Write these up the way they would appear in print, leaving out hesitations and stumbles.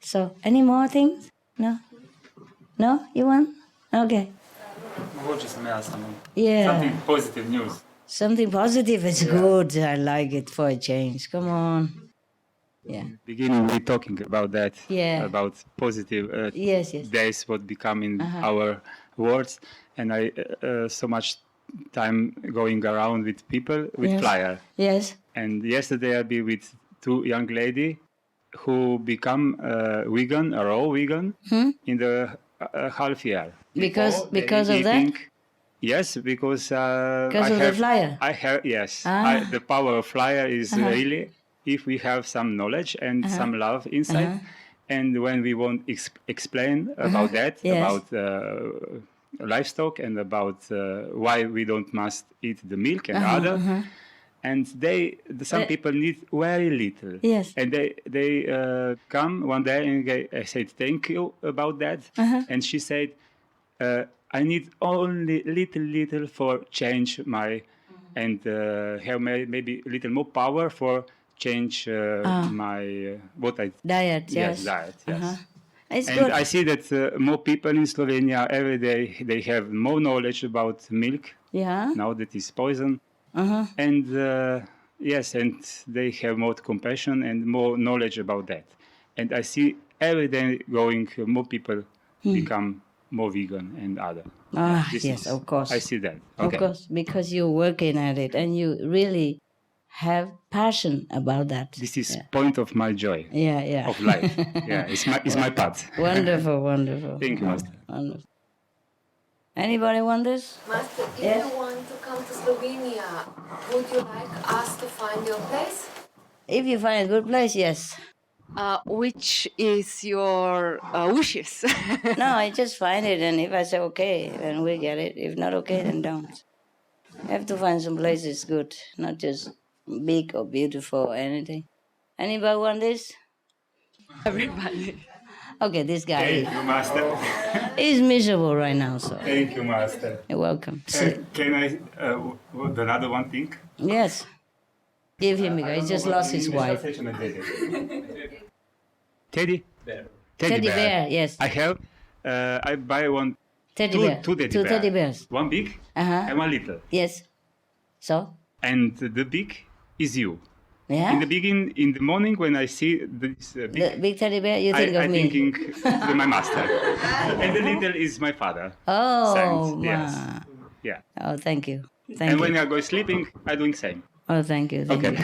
So, any more things? No? No? You want? Okay. Yeah. Something positive news. Something positive is good. I like it for a change. Come on. Yeah. Beginning, we're talking about that. Yeah. About positive Yes. days, what become in our words, and I so much time going around with people with flyer. Yes. And yesterday I be with two young lady who become vegan, a raw vegan, in the half year. Because of eating, that? Yes, because the flyer? I have, yes. The power of flyer is really, if we have some knowledge and some love inside, and when we want explain about that, about livestock and about why we don't must eat the milk and other, and some people need very little. Yes. And they come one day and I said thank you about that, and she said, I need only little for change my, and have maybe a little more power for change my what I diet. Yes, diet. Yes. It's and good. I see that more people in Slovenia every day they have more knowledge about milk. Yeah. Now that is poison. And yes, and they have more compassion and more knowledge about that. And I see every day going more people become more vegan and other. Yes, of course. I see that. Of Okay. course, because you're working at it and you really have passion about that. This is point of my joy. Yeah. Of life. Yeah, it's my path. Wonderful, wonderful. Thank you, Master. Wonderful. Anybody want this? Master, if you want to come to Slovenia, would you like us to find your place? If you find a good place, yes. Which is your wishes? No, I just find it, and if I say okay, then we get it. If not okay, then don't. You have to find some places good, not just big or beautiful or anything. Anybody want this? Everybody. Okay, this guy. Thank you, Master. He's miserable right now, so. Thank you, Master. You're welcome. Can I another one thing? Yes. Give him because he just lost his wife. Teddy Bear, yes. I have. I buy one. Bear. Two teddy bears. One big and one little. Yes. So? And the big is you. Yeah? In the beginning, in the morning, when I see this the big teddy bear, you think of me? I'm thinking my master. And the little is my father. Oh, Thanks. Yes. Yeah. Oh, thank you. And when I go sleeping, I doing same. Oh, thank you. Thank you.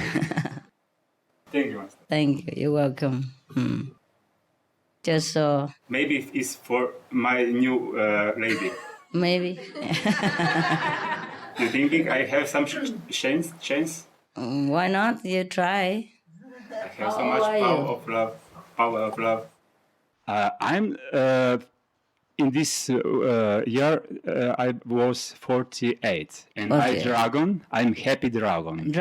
Thank you, Master. Thank you. You're welcome. Just so. Maybe it's for my new lady. Maybe. You thinking I have some chance? Why not? You try. I have so much power of love. I'm in this year I was 48 and I'm happy dragon.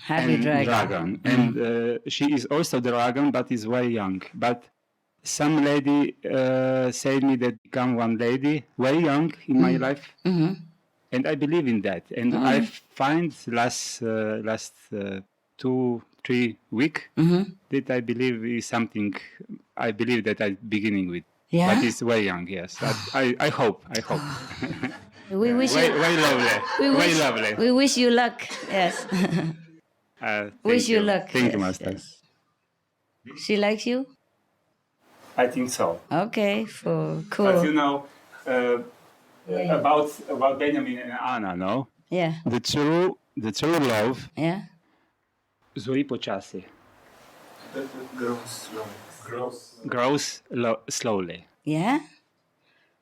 Happy dragon. And she is also dragon but is very young. But some lady said me that become one lady very young in my life. And I believe in that. And I find last 2-3 weeks that I believe is something I believe that I'm beginning with. Yeah? But it's very young, yes. I hope. We wish very lovely. We wish you luck, yes. Wish you luck. Thank you, Master. Yes. She likes you? I think so. Okay, cool. But you know, about Benjamin and Anna, no? Yeah. The true love. Yeah. Zori počasi. Grows slowly. Yeah?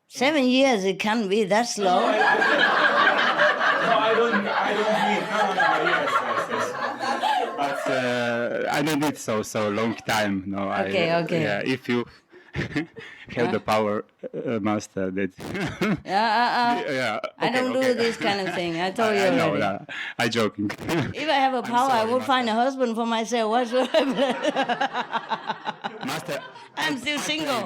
7 years, it can't be that slow. No, I don't need. No, yes. But I don't need so long time. No. Okay. Yeah, if you have the power, Master, that. Yeah. I don't do this kind of thing. I told you already. No, I'm joking. If I have a power, I would find a husband for myself. What's what? Master, I'm still single.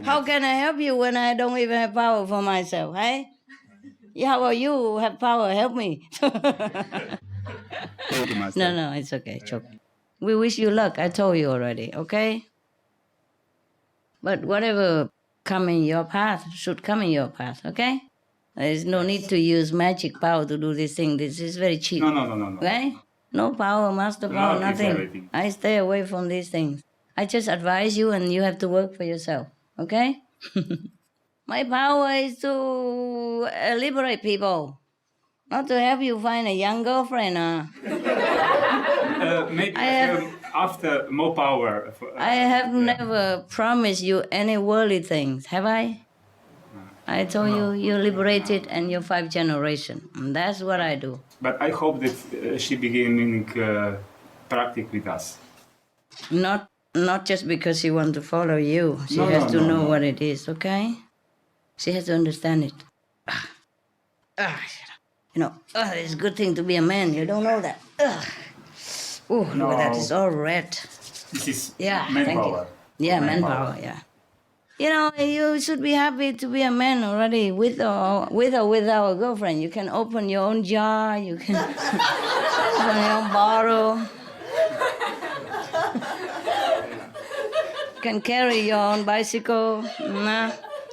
How can I help you when I don't even have power for myself, hey? How about you have power? Help me. Thank you, Master. No, it's okay. It's okay. We wish you luck. I told you already, okay? But whatever come in your path should come in your path, okay? There's no need to use magic power to do this thing. This is very cheap. No. Okay? No power, master power, Love is nothing. everything. I stay away from these things. I just advise you and you have to work for yourself, okay? My power is to liberate people, not to help you find a young girlfriend. Maybe after more power. I have never promised you any worldly things, have I? I told you you're liberated and you're 5 generations. And that's what I do. But I hope that she beginning practice with us. Not just because she wants to follow you. She has to know what it is, okay? She has to understand it. You know, it's a good thing to be a man. You don't know that. Oh, look at that. It's all red. This is manpower. Yeah, manpower, yeah. You know, you should be happy to be a man already with or without a girlfriend. You can open your own jar. You can open your own bottle. You can carry your own bicycle.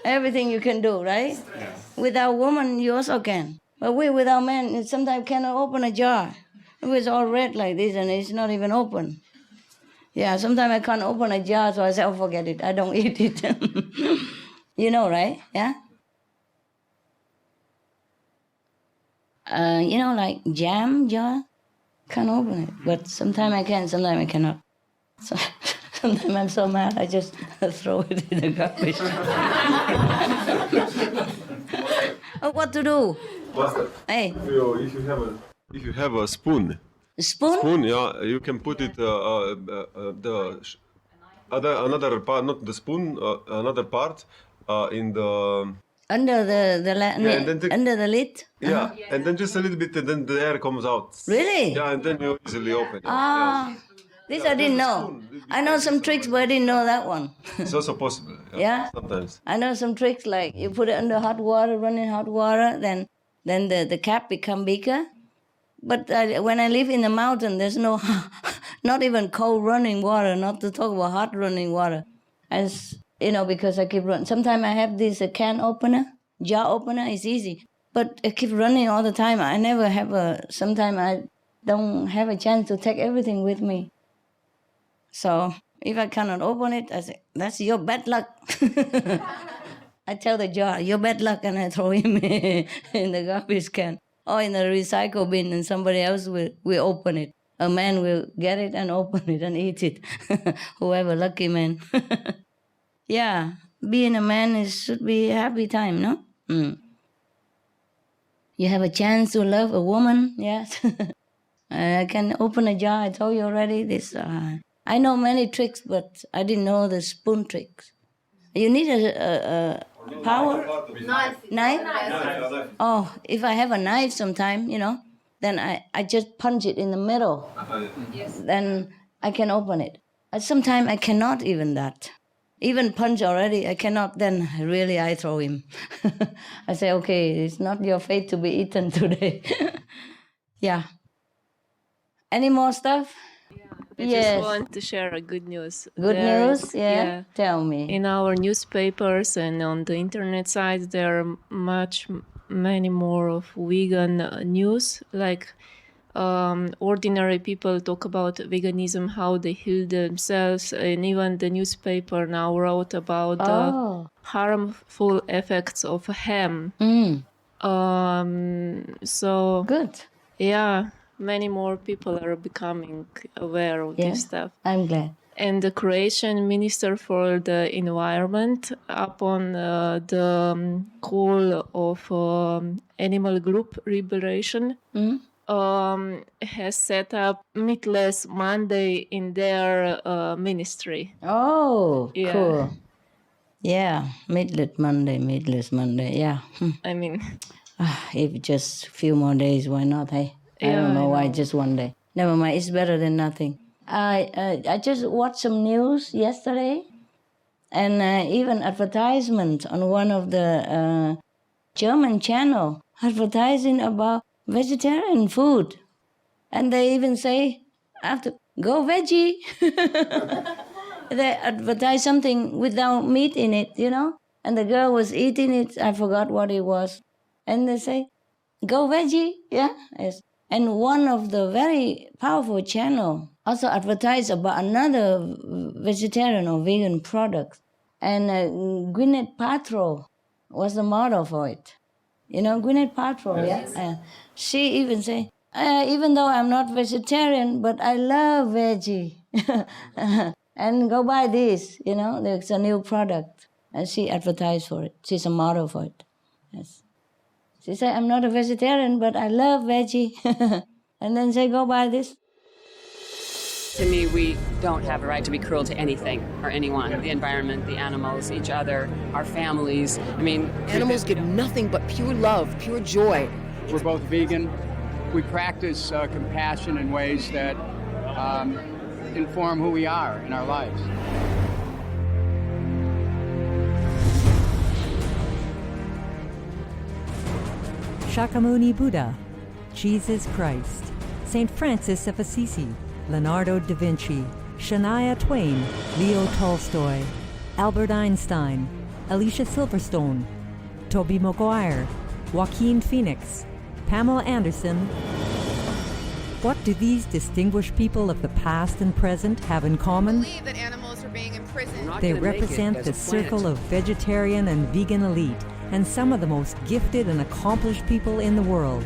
Everything you can do, right? Yeah. Without woman, you also can. But we, without men, sometimes cannot open a jar. It was all red like this, and it's not even open. Yeah, sometimes I can't open a jar, so I say, oh, forget it. I don't eat it. You know, right? Yeah? You know, like jam jar? Can't open it. But sometimes I can, sometimes I cannot. So, sometimes I'm so mad, I just throw it in the garbage. Oh, what to do? Hey. If you have a spoon. A spoon? Spoon, yeah, you can put it another part, not the spoon, another part in the under under the lid. Yeah, and then just a little bit, and then the air comes out. Really? Yeah, and then you easily open it. This I didn't know. I know some tricks, but I didn't know that one. It's also possible. Yeah. Sometimes. I know some tricks like you put it under hot water, running hot water, then the cap become bigger. But when I live in the mountain, there's no, not even cold running water, not to talk about hot running water. And, you know, because I keep running. Sometimes I have this can opener, jar opener, it's easy. But I keep running all the time. I never have sometimes I don't have a chance to take everything with me. So if I cannot open it, I say, that's your bad luck. I tell the jar, your bad luck, and I throw him in the garbage can. Or in the recycle bin, and somebody else will open it. A man will get it and open it and eat it. Whoever, lucky man. Yeah, being a man should be a happy time, no? You have a chance to love a woman, yes. I can open a jar, I told you already. This. I know many tricks, but I didn't know the spoon tricks. You need a power? Knife? Oh, if I have a knife sometime, you know, then I just punch it in the middle. Yes. Then I can open it. Sometimes I cannot even that. Even punch already, I cannot, then really I throw him. I say, okay, it's not your fate to be eaten today. Yeah. Any more stuff? I just want to share a good news. Good news? Yeah. Tell me. In our newspapers and on the internet sites, there are many more of vegan news. Like ordinary people talk about veganism, how they heal themselves, and even the newspaper now wrote about the harmful effects of ham. So good. Yeah. Many more people are becoming aware of this stuff. I'm glad. And the Croatian Minister for the Environment, upon the call of Animal Group Liberation, has set up Meatless Monday in their ministry. Oh, cool. Yeah, Meatless Monday, yeah. I mean... if just a few more days, why not, hey? I don't know why just one day. Never mind, it's better than nothing. I just watched some news yesterday, and even advertisement on one of the German channel advertising about vegetarian food. And they even say, after, go veggie. they advertised something without meat in it, you know, and the girl was eating it. I forgot what it was. And they say, go veggie, yeah? Yes. And one of the very powerful channel also advertised about another vegetarian or vegan product. And Gwyneth Paltrow was the model for it. You know, Gwyneth Paltrow, yeah? She even say, even though I'm not vegetarian, but I love veggie. And go buy this, you know, there's a new product. And she advertised for it. She's a model for it. Yes. She said, I'm not a vegetarian, but I love veggie. And then say, go buy this. To me, we don't have a right to be cruel to anything or anyone. The environment, the animals, each other, our families. I mean, animals give nothing but pure love, pure joy. We're both vegan. We practice compassion in ways that inform who we are in our lives. Shakyamuni Buddha, Jesus Christ, St. Francis of Assisi, Leonardo da Vinci, Shania Twain, Leo Tolstoy, Albert Einstein, Alicia Silverstone, Tobey Maguire, Joaquin Phoenix, Pamela Anderson. What do these distinguished people of the past and present have in common? I believe that animals are being imprisoned. They represent the circle of vegetarian and vegan elite and some of the most gifted and accomplished people in the world.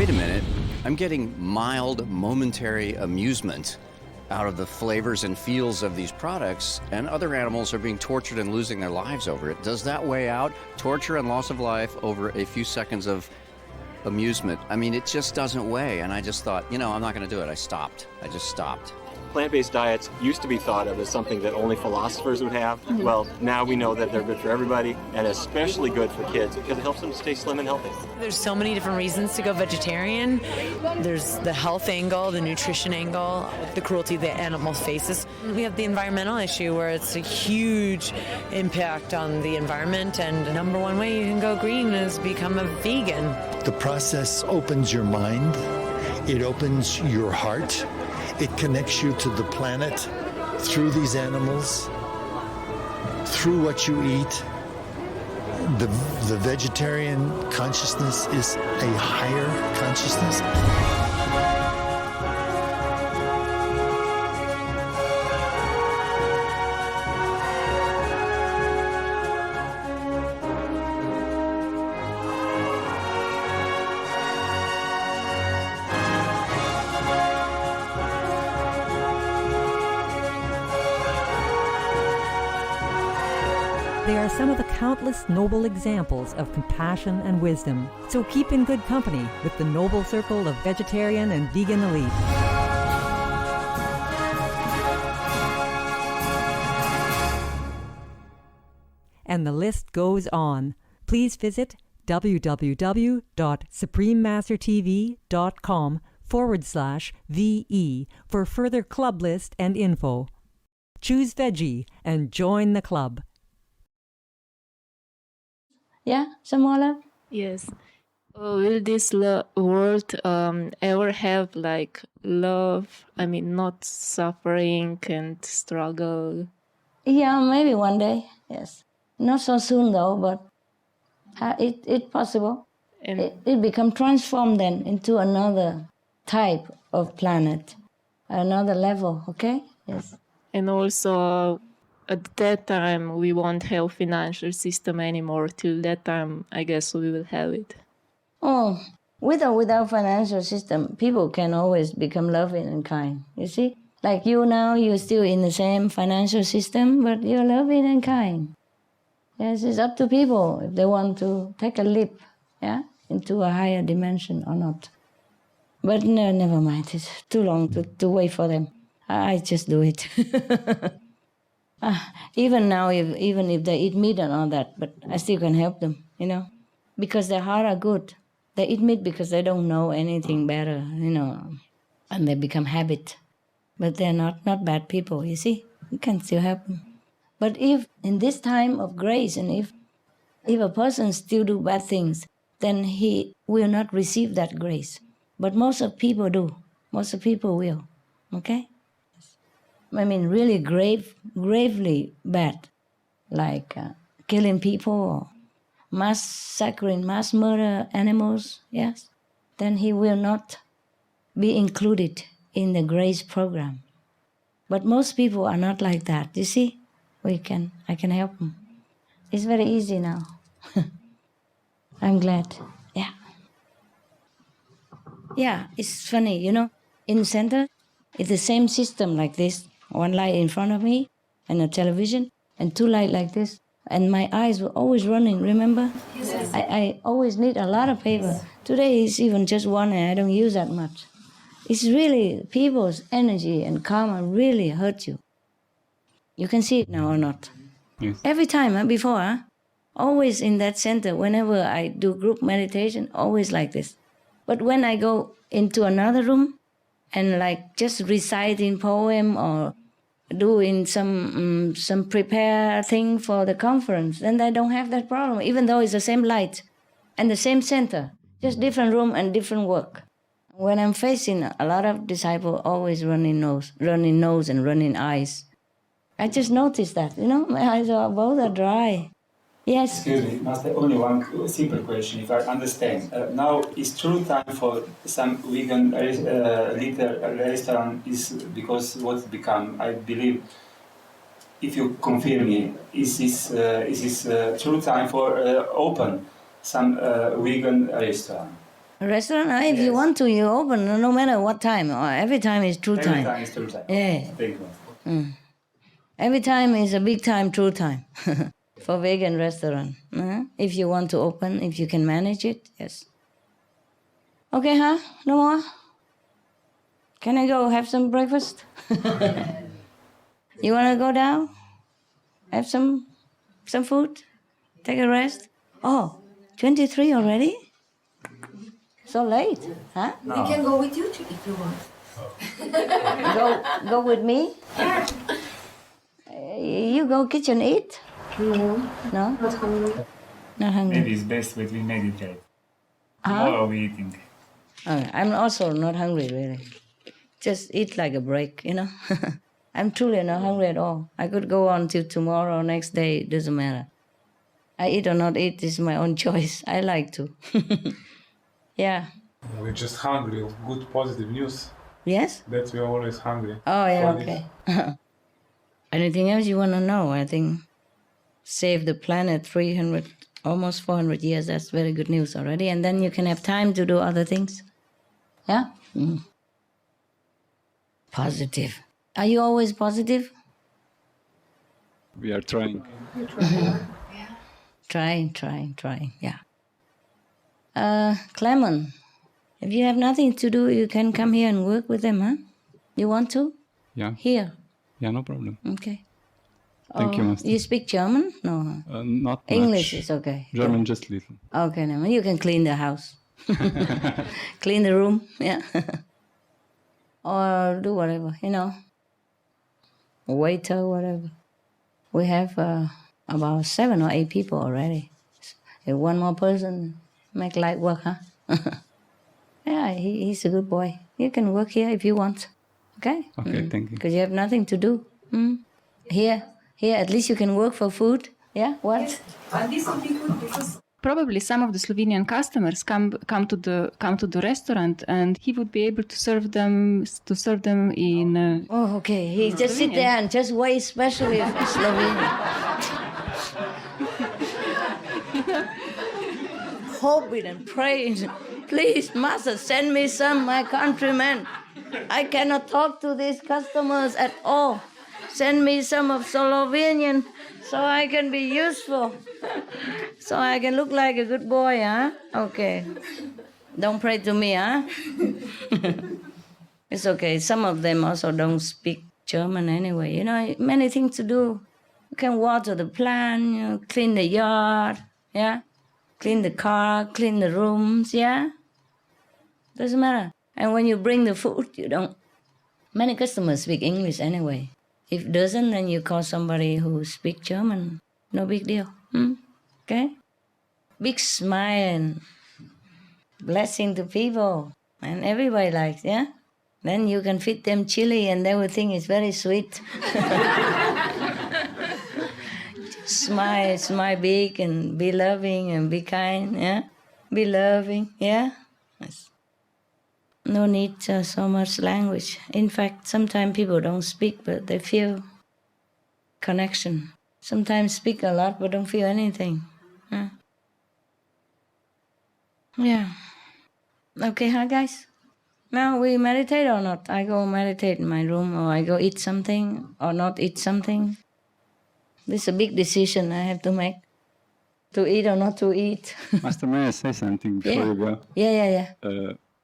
wait a minute, I'm getting mild, momentary amusement out of the flavors and feels of these products, and other animals are being tortured and losing their lives over it. Does that weigh out? Torture and loss of life over a few seconds of amusement. I mean, it just doesn't weigh. And I just thought, you know, I'm not going to do it. I just stopped. Plant-based diets used to be thought of as something that only philosophers would have. Well, now we know that they're good for everybody, and especially good for kids because it helps them stay slim and healthy. There's so many different reasons to go vegetarian. There's the health angle, the nutrition angle, the cruelty the animal faces. We have the environmental issue where it's a huge impact on the environment, and the number one way you can go green is become a vegan. The process opens your mind, it opens your heart. It connects you to the planet through these animals, through what you eat. The vegetarian consciousness is a higher consciousness. They are some of the countless noble examples of compassion and wisdom. So keep in good company with the noble circle of vegetarian and vegan elite. And the list goes on. Please visit www.suprememastertv.com/VE for further club list and info. Choose veggie and join the club. Yeah, some more love? Yes. Will this world ever have like love? I mean, not suffering and struggle. Yeah, maybe one day. Yes, not so soon though, but it's possible. And it become transformed then into another type of planet, another level. Okay. Yes. And also, at that time, we won't have financial system anymore. Till that time, I guess we will have it. Oh, with or without financial system, people can always become loving and kind. You see? Like you now, you're still in the same financial system, but you're loving and kind. Yes, it's up to people if they want to take a leap, yeah, into a higher dimension or not. But no, never mind. It's too long to wait for them. I just do it. Even now, even if they eat meat and all that, but I still can help them, you know, because their heart are good. They eat meat because they don't know anything better, you know, and they become habit. But they're not bad people, you see. You can still help them. But if in this time of grace, and if a person still do bad things, then he will not receive that grace. But most of people do. Most of people will, okay? I mean, really gravely bad, like killing people, or massacring, mass murder animals, yes, then he will not be included in the grace program. But most people are not like that. You see, I can help them. It's very easy now. I'm glad. Yeah. Yeah, it's funny, you know, in the center, it's the same system like this. One light in front of me and a television and two lights like this. And my eyes were always running, remember? Yes. I always need a lot of paper. Today it's even just one and I don't use that much. It's really, people's energy and karma really hurt you. You can see it now or not? Yes. Every time, before, always in that center, whenever I do group meditation, always like this. But when I go into another room and like just reciting poem or doing some prepare thing for the conference, then I don't have that problem, even though it's the same light and the same center, just different room and different work. When I'm facing a lot of disciples, always running nose and running eyes. I just noticed that, you know, my eyes are both are dry. Yes. Excuse me, Master, only one simple question, if I understand. Now, is true time for some vegan little restaurant is because what's become, I believe, if you confirm me, is this true time for open some vegan restaurant? A restaurant, if you want to, you open, no matter what time. Or every time is true time. Every time is true time. Yeah. Big one. Every time is a big time, true time for vegan restaurant. If you want to open, if you can manage it, yes. Okay, huh? No more? Can I go have some breakfast? You want to go down? Have some food? Take a rest? Oh, 23 already? So late, huh? We can go with you if you want. Go with me? You go kitchen eat? No. No? Not hungry. Not hungry. Maybe it's best when we meditate. Tomorrow we eating. I'm also not hungry, really. Just eat like a break, you know? I'm truly not hungry at all. I could go on till tomorrow or next day, it doesn't matter. I eat or not eat is my own choice. I like to. Yeah. We're just hungry of good, positive news. Yes? That we're always hungry. Oh, yeah, for okay. Anything else you want to know? I think save the planet 300, almost 400 years, that's very good news already. And then you can have time to do other things. Yeah? Positive. Are you always positive? We are trying. Trying, yeah. Clement, if you have nothing to do, you can come here and work with them, huh? You want to? Yeah. Here? Yeah, no problem. Okay. Thank you, Master. You speak German? No. Not English much. is okay. German just little. Okay, no, you can clean the house. Clean the room, yeah. Or do whatever, you know. Waiter, whatever. We have about 7 or 8 people already. If one more person, make light work, huh? Yeah, he's a good boy. You can work here if you want. Okay? Okay, thank you. Because you have nothing to do. Here, at least you can work for food. Yeah, what? And this would be good because Probably some of the Slovenian customers come to the restaurant, and he would be able to serve them in. Oh, okay. He just sit there and just wait, especially for Slovenia. Hoping and praying, please, Master, send me some, my countrymen. I cannot talk to these customers at all. Send me some of Slovenian so I can be useful. So I can look like a good boy, huh? Okay. Don't pray to me, huh? It's okay. Some of them also don't speak German anyway. You know, many things to do. You can water the plant, you know, clean the yard, yeah? Clean the car, clean the rooms, yeah? Doesn't matter. And when you bring the food, you don't... Many customers speak English anyway. If doesn't, then you call somebody who speaks German. No big deal. Okay? Big smile and blessing to people. And everybody likes, yeah? Then you can feed them chili and they will think it's very sweet. Smile big and be loving and be kind, yeah? Be loving, yeah? Yes. No need so much language. In fact, sometimes people don't speak, but they feel connection. Sometimes speak a lot, but don't feel anything. Yeah. Okay, huh, guys? Now we meditate or not? I go meditate in my room, or I go eat something, or not eat something. This is a big decision I have to make. To eat or not to eat. Master, may I say something before you go? Yeah.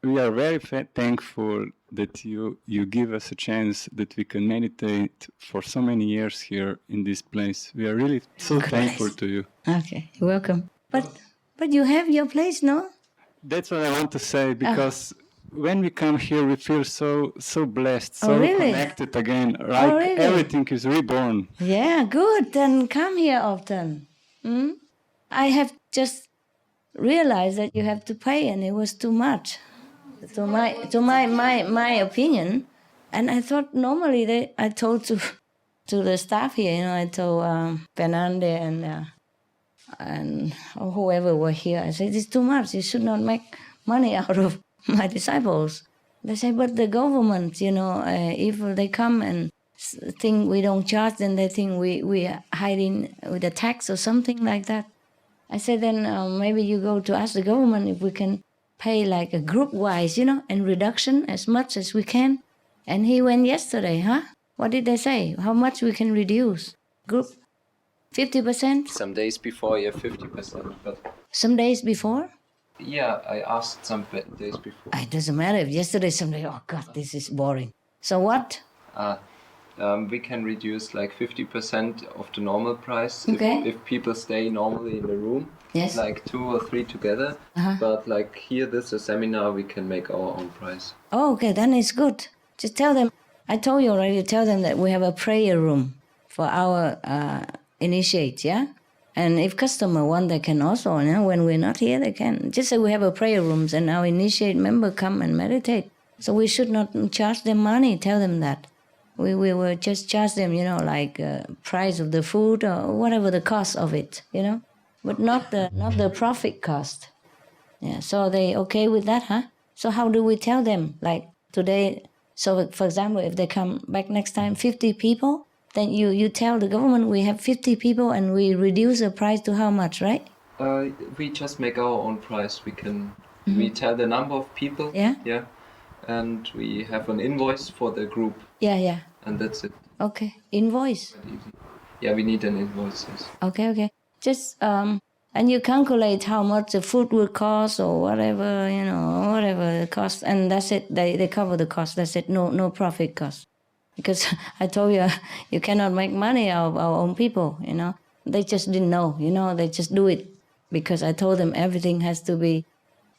We are very thankful that you give us a chance that we can meditate for so many years here in this place. We are really so thankful to you. Okay, you're welcome. But you have your place, no? That's what I want to say, because when we come here, we feel so blessed, so connected again. Like everything is reborn. Yeah, good. Then come here often. I have just realized that you have to pay, and it was too much. To my opinion, and I thought normally I told to the staff here, you know, I told Fernande and whoever were here, I said, it's too much. You should not make money out of my disciples. They say, but the government, you know, if they come and think we don't charge, then they think we are hiding with a tax or something like that. I said, then maybe you go to ask the government if we can pay like a group-wise, and reduction as much as we can. And he went yesterday, huh? What did they say? How much we can reduce? Group? 50%? Some days before, 50%. But some days before? Yeah, I asked some days before. It doesn't matter if yesterday, someday, oh God, this is boring. So what? We can reduce like 50% of the normal price if people stay normally in the room. Yes. Like 2 or 3 together. But like here, this is a seminar, we can make our own price. Oh, okay, then it's good. Just tell them, I told you already, tell them that we have a prayer room for our initiates, yeah? And if customer want, they can also, when we're not here, they can. Just say we have a prayer rooms and our initiate member come and meditate. So we should not charge them money, tell them that. We will just charge them, like price of the food or whatever the cost of it, but not the profit cost. Yeah, so they okay with that, huh? So how do we tell them? Like today, so for example, if they come back next time, 50 people, then you tell the government we have 50 people and we reduce the price to how much, right? We just make our own price. We tell the number of people. Yeah. And we have an invoice for the group. Yeah. And that's it. Okay, invoice. Yeah, we need an invoice. Yes. Okay. Just and you calculate how much the food will cost or whatever, whatever the cost, and that's it. They cover the cost. That's it. No profit cost. Because I told you, you cannot make money out of our own people, They just didn't know, They just do it because I told them everything has to be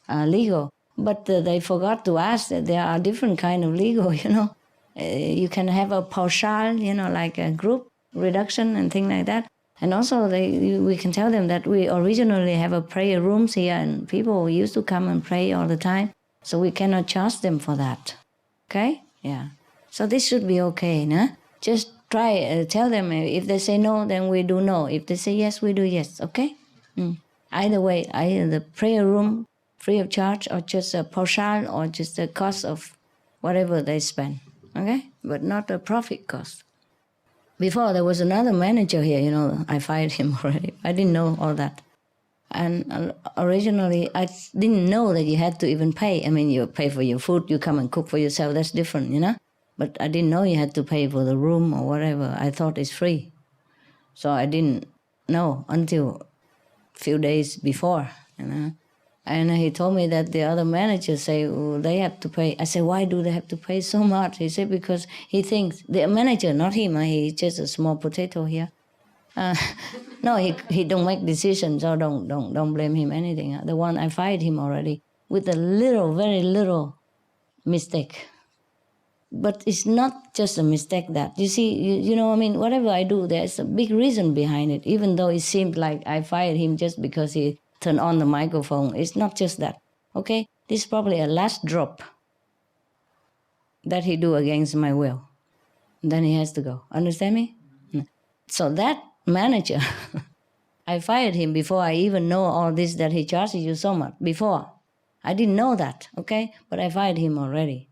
legal. But they forgot to ask that there are different kind of legal, You can have a pauschal, like a group reduction and things like that. And also we can tell them that we originally have a prayer rooms here and people used to come and pray all the time. So we cannot charge them for that. Okay? Yeah. So this should be okay, nah? Just try, tell them if they say no, then we do no. If they say yes, we do yes, okay? Either way, either the prayer room, free of charge, or just a pauschal, or just the cost of whatever they spend, okay? But not a profit cost. Before, there was another manager here, I fired him already. I didn't know all that. And originally, I didn't know that you had to even pay. I mean, you pay for your food, you come and cook for yourself, that's different, But I didn't know you had to pay for the room or whatever. I thought it's free. So I didn't know until a few days before, And he told me that the other managers say, they have to pay. I said, why do they have to pay so much? He said, because he thinks, the manager, not him, he's just a small potato here. No, he don't make decisions, so don't blame him anything. The one, I fired him already with a very little mistake. But it's not just a mistake that, you see, whatever I do, there's a big reason behind it, even though it seemed like I fired him just because he turned on the microphone. It's not just that, okay? This is probably a last drop that he do against my will. Then he has to go. Understand me? So that manager, I fired him before I even know all this that he charges you so much. Before. I didn't know that, okay? But I fired him already.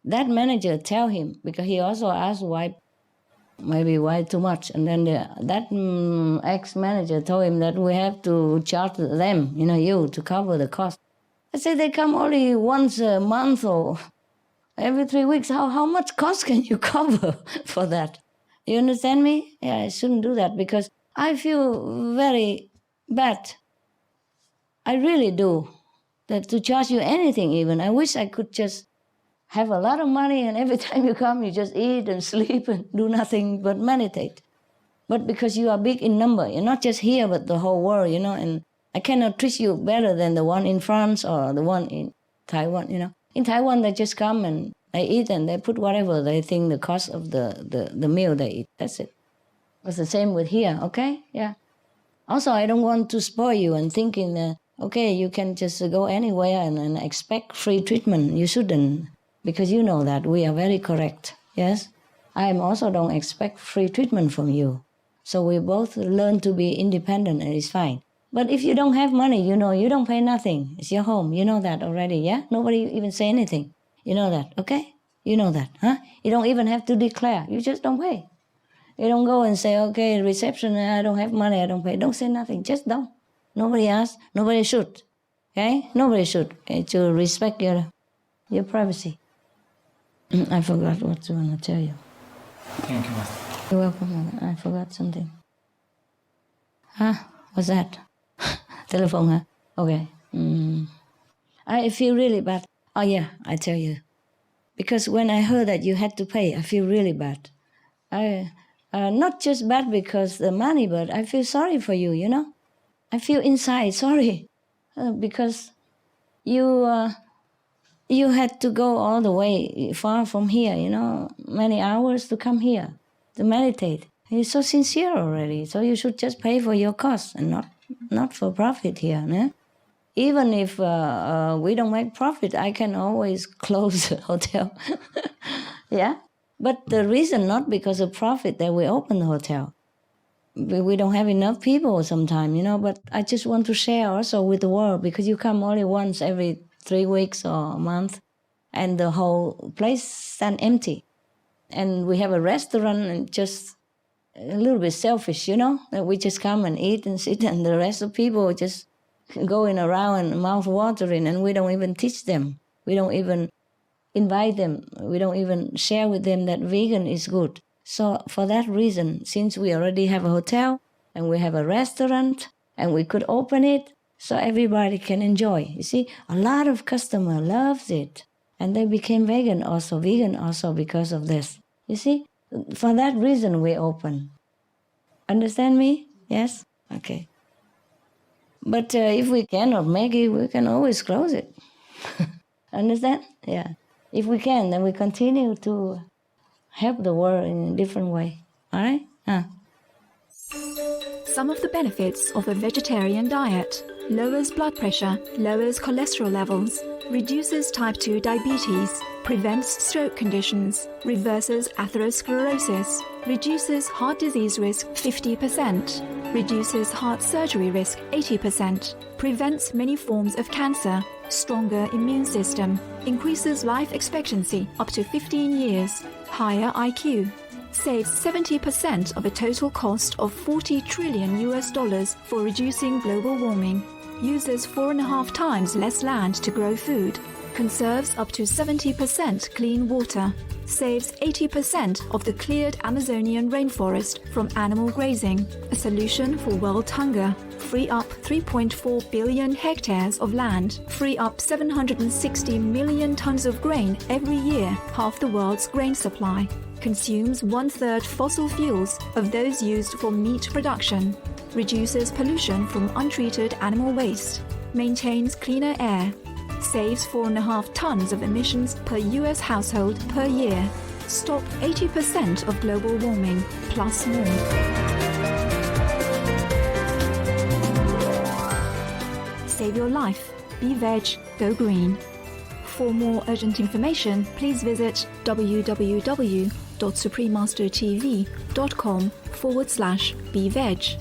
That manager tell him, because he also asked why too much. And then that ex-manager told him that we have to charge them, you, to cover the cost. I said they come only once a month or every 3 weeks. How much cost can you cover for that? You understand me? Yeah, I shouldn't do that because I feel very bad. I really do. That to charge you anything even. I wish I could just have a lot of money and every time you come, you just eat and sleep and do nothing but meditate. But because you are big in number, you're not just here, but the whole world, and I cannot treat you better than the one in France or the one in Taiwan, In Taiwan, they just come and they eat and they put whatever they think the cost of the meal they eat. That's it. It's the same with here, okay? Yeah. Also, I don't want to spoil you and thinking, okay, you can just go anywhere and expect free treatment. You shouldn't. Because you know that we are very correct, yes? I also don't expect free treatment from you. So we both learn to be independent and it's fine. But if you don't have money, you don't pay nothing. It's your home. You know that already, yeah? Nobody even say anything. You know that, okay? You know that, huh? You don't even have to declare. You just don't pay. You don't go and say, okay, reception, I don't have money, I don't pay. Don't say nothing. Just don't. Nobody asks. Nobody should. Okay? Nobody should. Okay? To respect your privacy. I forgot what I want to tell you. Thank you, Master. You're welcome. I forgot something. What's that? Telephone, huh? Okay. I feel really bad. Oh, yeah, I tell you. Because when I heard that you had to pay, I feel really bad. Not just bad because the money, but I feel sorry for you, you know? I feel inside sorry because you had to go all the way far from here, you know, many hours to come here to meditate. You're so sincere already, so you should just pay for your costs and not for profit here. No? Even if we don't make profit, I can always close the hotel. Yeah? But the reason not because of profit that we open the hotel. We don't have enough people sometimes, you know, but I just want to share also with the world because you come only once every 3 weeks or a month and the whole place stands empty. And we have a restaurant and just a little bit selfish, you know, that we just come and eat and sit and the rest of people just going around and mouth watering and we don't even teach them. We don't even invite them. We don't even share with them that vegan is good. So for that reason, since we already have a hotel and we have a restaurant and we could open it so everybody can enjoy. You see, a lot of customers loves it and they became vegan also because of this. You see, for that reason we open. Understand me? Yes? Okay. But if we cannot make it, we can always close it. Understand? Yeah. If we can, then we continue to help the world in a different way. All right? Some of the benefits of a vegetarian diet: lowers blood pressure, lowers cholesterol levels, reduces type 2 diabetes, prevents stroke conditions, reverses atherosclerosis, reduces heart disease risk 50%, reduces heart surgery risk 80%, prevents many forms of cancer, stronger immune system, increases life expectancy up to 15 years, higher IQ, saves 70% of a total cost of $40 trillion for reducing global warming, uses 4.5 times less land to grow food, conserves up to 70% clean water, saves 80% of the cleared Amazonian rainforest from animal grazing, a solution for world hunger, free up 3.4 billion hectares of land, free up 760 million tons of grain every year, half the world's grain supply, consumes 1/3 fossil fuels of those used for meat production, reduces pollution from untreated animal waste, maintains cleaner air, saves 4.5 tons of emissions per US household per year, stop 80% of global warming, plus more. Save your life. Be veg, go green. For more urgent information, please visit www.suprememastertv.com/beveg.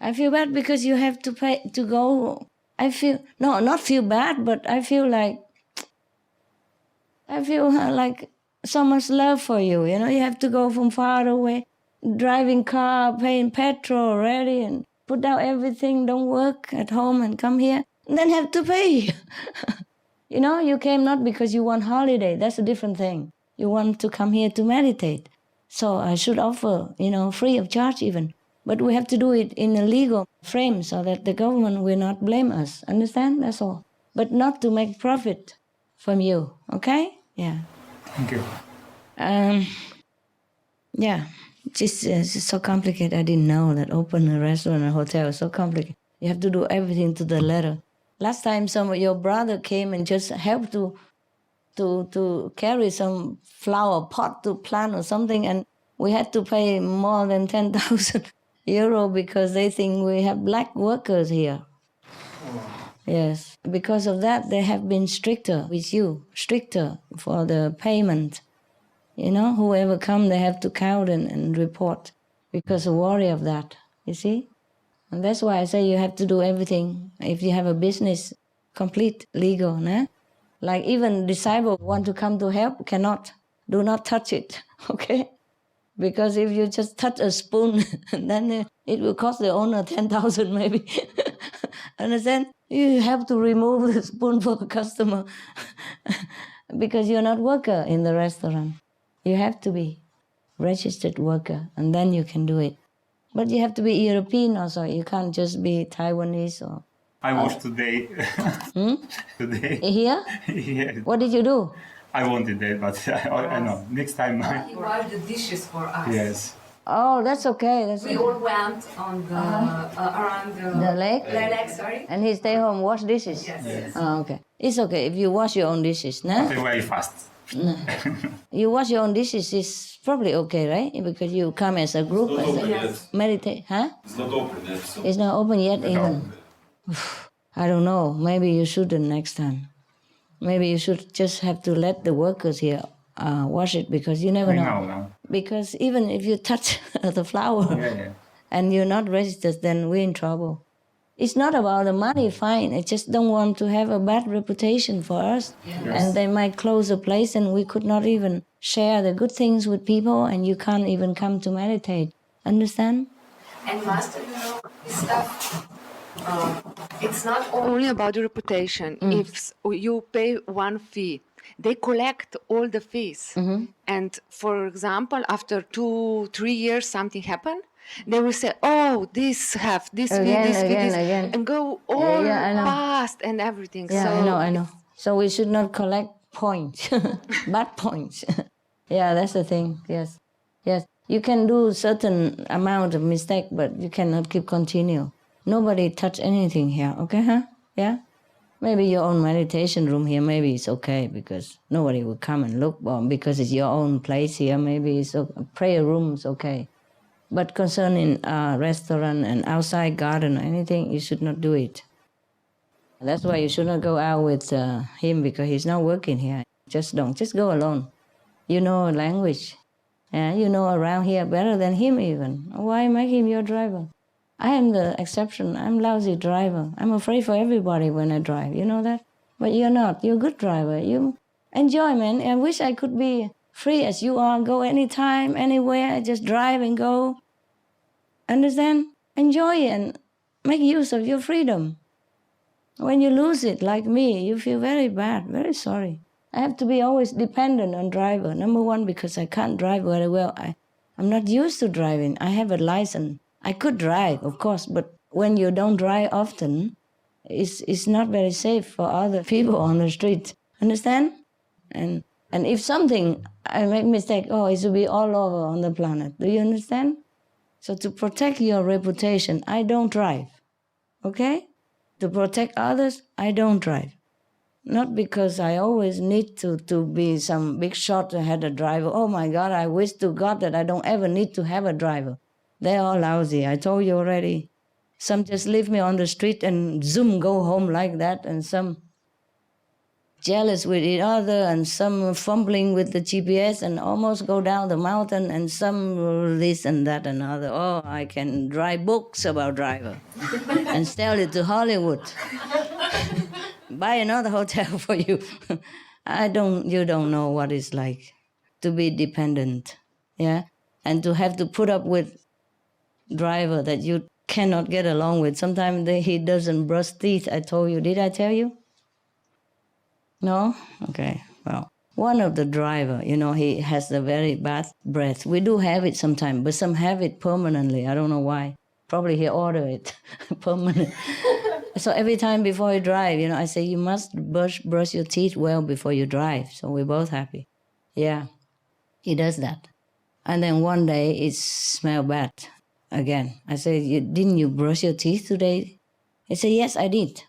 I feel bad because you have to pay to go. I feel, no, not feel bad, but I feel like so much love for you. You know, you have to go from far away, driving car, paying petrol already, and put down everything, don't work at home and come here, and then have to pay. You know, you came not because you want holiday. That's a different thing. You want to come here to meditate. So I should offer, you know, free of charge even. But we have to do it in a legal frame so that the government will not blame us. Understand? That's all. But not to make profit from you. Okay? Yeah. Thank you. Yeah. It's so complicated. I didn't know that open a restaurant or hotel is so complicated. You have to do everything to the letter. Last time some of your brother came and just helped to carry some flower pot to plant or something, and we had to pay more than 10,000 euro because they think we have black workers here. Yes. Because of that, they have been stricter with you, stricter for the payment. You know, whoever come, they have to count and report because of worry of that, you see? And that's why I say you have to do everything. If you have a business, complete legal, no? Like even disciples want to come to help, cannot. Do not touch it, okay? Because if you just touch a spoon, then it will cost the owner 10,000 maybe. Understand? You have to remove the spoon for the customer because you're not worker in the restaurant. You have to be registered worker, and then you can do it. But you have to be European also. You can't just be Taiwanese or... I washed today. Today. Here? Yes. What did you do? I wanted that, but I know. Next time. He washed the dishes for us. Yes. Oh, that's okay. We all went on the around the lake? Lake, sorry. And he stay home, wash dishes? Yes. Oh, okay. It's okay if you wash your own dishes, no? But very fast. No. You wash your own dishes is probably okay, right? Because you come as a group. It's not open yet. Meditate, huh? It's not open yet. So. It's not open yet even. I don't know. Maybe you shouldn't next time. Maybe you should just have to let the workers here wash it because you never know. No. Because even if you touch the flower and you're not registered, then we're in trouble. It's not about the money, fine. I just don't want to have a bad reputation for us. Yes. And they might close the place and we could not even share the good things with people and you can't even come to meditate. Understand? And Master, this stuff, it's not only about the reputation. If you pay one fee, they collect all the fees. And for example, after 2-3 years, something happened. They will say, "Oh, this have this again, fee, this fee, this," again. and go all past and everything. Yeah, so I know. So we should not collect points, bad points. Yeah, that's the thing. Yes. You can do certain amount of mistake, but you cannot keep continue. Nobody touch anything here. Okay, huh? Yeah. Maybe your own meditation room here, maybe it's okay because nobody will come and look. Or because it's your own place here, maybe it's okay. Prayer room is okay. But concerning restaurant and outside garden or anything, you should not do it. That's why you should not go out with him because he's not working here. Just don't. Just go alone. You know language. You know around here better than him even. Why make him your driver? I am the exception. I'm lousy driver. I'm afraid for everybody when I drive. You know that? But you're not. You're a good driver. You enjoy, man. I wish I could be free as you are. Go anytime, anywhere. Just drive and go. Understand? Enjoy it and make use of your freedom. When you lose it, like me, you feel very bad, very sorry. I have to be always dependent on driver. Number one, because I can't drive very well. I'm not used to driving. I have a license. I could drive, of course, but when you don't drive often, it's not very safe for other people on the street. Understand? And if something, I make mistake, it should be all over on the planet. Do you understand? So to protect your reputation, I don't drive. Okay? To protect others, I don't drive. Not because I always need to be some big shot to have a driver. Oh my God, I wish to God that I don't ever need to have a driver. They're all lousy, I told you already. Some just leave me on the street and zoom, go home like that, and some jealous with each other, and some fumbling with the GPS and almost go down the mountain, and some this and that and other. Oh, I can write books about driver and sell it to Hollywood. Buy another hotel for you. You don't know what it's like to be dependent, yeah? And to have to put up with driver that you cannot get along with. Sometimes he doesn't brush teeth, I told you. Did I tell you? No? Okay, well. One of the driver, he has a very bad breath. We do have it sometimes, but some have it permanently. I don't know why. Probably he ordered it permanent. So every time before you drive, I say, you must brush your teeth well before you drive. So we're both happy. Yeah, he does that. And then one day it smelled bad again. I said, didn't you brush your teeth today? He said, yes, I did.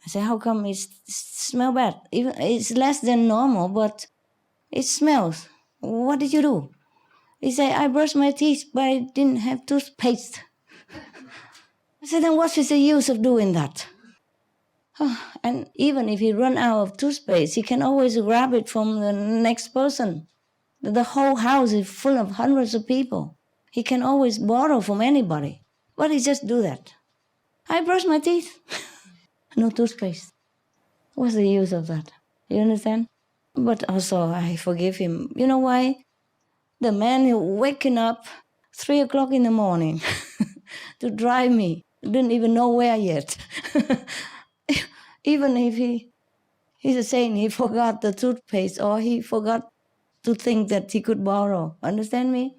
I said, how come it smells bad? Even it's less than normal, but it smells. What did you do? He said, I brushed my teeth, but I didn't have toothpaste. I said, then what is the use of doing that? And even if he run out of toothpaste, he can always grab it from the next person. The whole house is full of hundreds of people. He can always borrow from anybody. But he just do that. I brush my teeth. No toothpaste. What's the use of that? You understand? But also I forgive him. You know why? The man who waking up 3 o'clock in the morning to drive me, didn't even know where yet. Even if he's saying he forgot the toothpaste or he forgot to think that he could borrow. Understand me?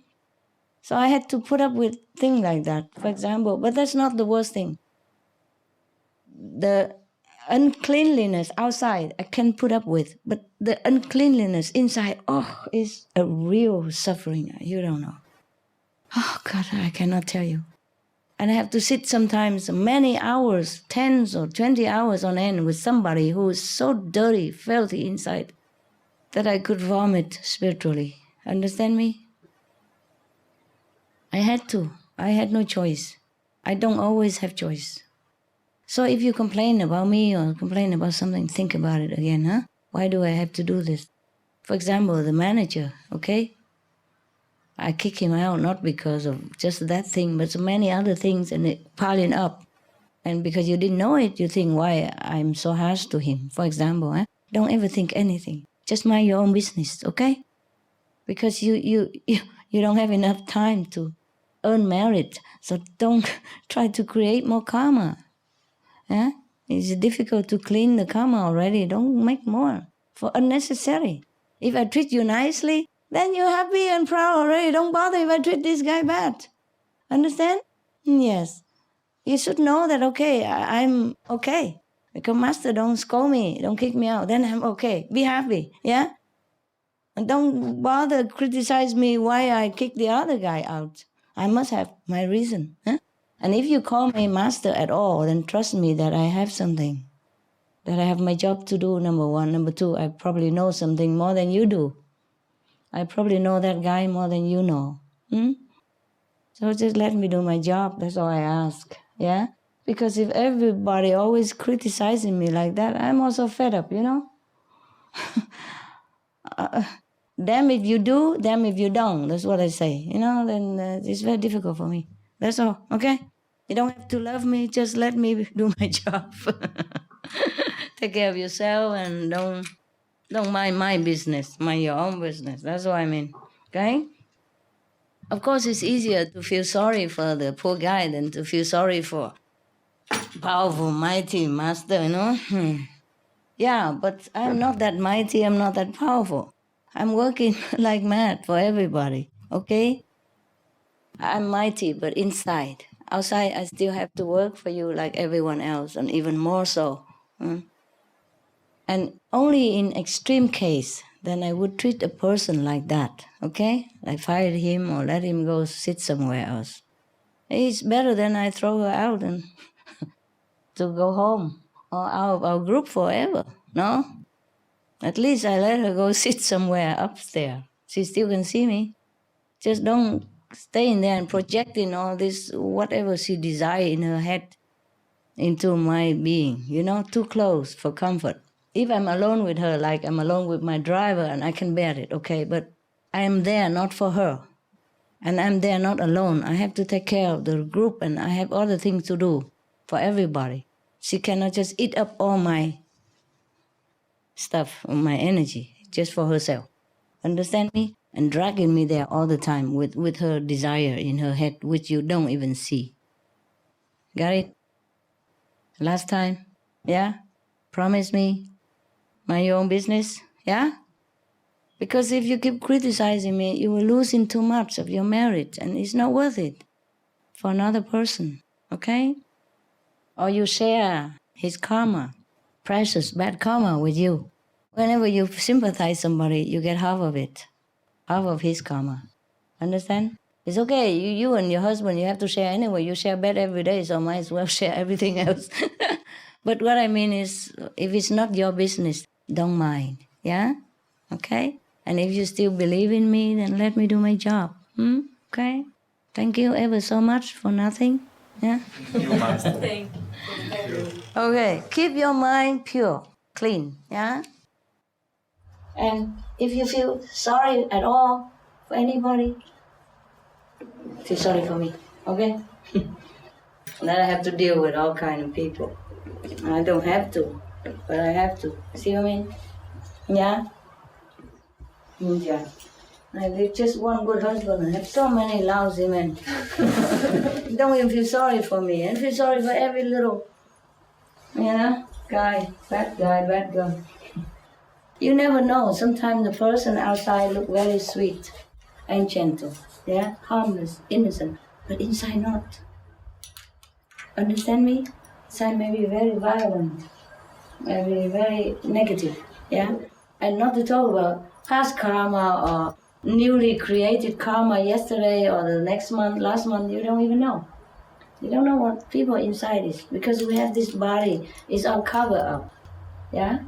So I had to put up with things like that, for example. But that's not the worst thing. The uncleanliness outside I can put up with, but the uncleanliness inside, is a real suffering. You don't know. Oh, God, I cannot tell you. And I have to sit sometimes many hours, 10 or 20 hours on end with somebody who is so dirty, filthy inside that I could vomit spiritually. Understand me? I had to. I had no choice. I don't always have choice. So if you complain about me or complain about something, think about it again, huh? Why do I have to do this? For example, the manager, okay? I kick him out not because of just that thing, but so many other things and it piling up. And because you didn't know it, you think why I'm so harsh to him. For example, huh? Don't ever think anything. Just mind your own business, okay? Because you don't have enough time to earn merit. So don't try to create more karma. Yeah? It's difficult to clean the karma already. Don't make more for unnecessary. If I treat you nicely, then you're happy and proud already. Don't bother if I treat this guy bad. Understand? Yes. You should know that, okay, I'm okay. Because master don't scold me, don't kick me out. Then I'm okay. Be happy. Yeah? And don't bother criticize me why I kicked the other guy out. I must have my reason. Huh? And if you call me master at all, then trust me that I have something. That I have my job to do, number one. Number two, I probably know something more than you do. I probably know that guy more than you know. So just let me do my job. That's all I ask. Yeah? Because if everybody always criticizing me like that, I'm also fed up, you know? Damn if you do, damn if you don't. That's what I say. You know, then it's very difficult for me. That's all, okay? You don't have to love me. Just let me do my job. Take care of yourself and don't mind my business. Mind your own business. That's what I mean, okay? Of course, it's easier to feel sorry for the poor guy than to feel sorry for powerful, mighty master, you know? Yeah, but I'm not that mighty. I'm not that powerful. I'm working like mad for everybody, okay? I'm mighty, but inside. Outside, I still have to work for you like everyone else, and even more so. And only in extreme case, then I would treat a person like that, okay? I fired him or let him go sit somewhere else. It's better than I throw her out and to go home or out of our group forever, no? At least I let her go sit somewhere upstairs. She still can see me. Just don't stay in there and projecting all this, whatever she desires in her head into my being, you know, too close for comfort. If I'm alone with her, like I'm alone with my driver and I can bear it, okay, but I am there not for her. And I'm there not alone. I have to take care of the group and I have other things to do for everybody. She cannot just eat up all my stuff, my energy, just for herself. Understand me? And dragging me there all the time with her desire in her head, which you don't even see. Got it? Last time? Yeah? Promise me? Mind your own business? Yeah? Because if you keep criticizing me, you will losing too much of your merit, and it's not worth it for another person, okay? Or you share his karma, precious bad karma with you. Whenever you sympathize somebody, you get half of it, half of his karma. Understand? It's okay. You and your husband, you have to share anyway. You share bed every day, so might as well share everything else. But what I mean is, if it's not your business, don't mind. Yeah? Okay? And if you still believe in me, then let me do my job. Okay? Thank you ever so much for nothing. Yeah? Thank you, Master. Thank you. Okay. Keep your mind pure, clean. Yeah? And if you feel sorry at all for anybody, feel sorry for me, okay? Then I have to deal with all kind of people. I don't have to, but I have to. See what I mean? Yeah? Yeah. And if just one good husband, I have so many lousy men. Don't even feel sorry for me, and feel sorry for every little, guy, bad girl. You never know. Sometimes the person outside look very sweet and gentle, yeah, harmless, innocent, but inside not. Understand me? Inside maybe very violent, maybe very negative, yeah? And not to talk about past karma or newly created karma yesterday or the next month, last month, you don't even know. You don't know what people inside is because we have this body, it's all covered up, yeah?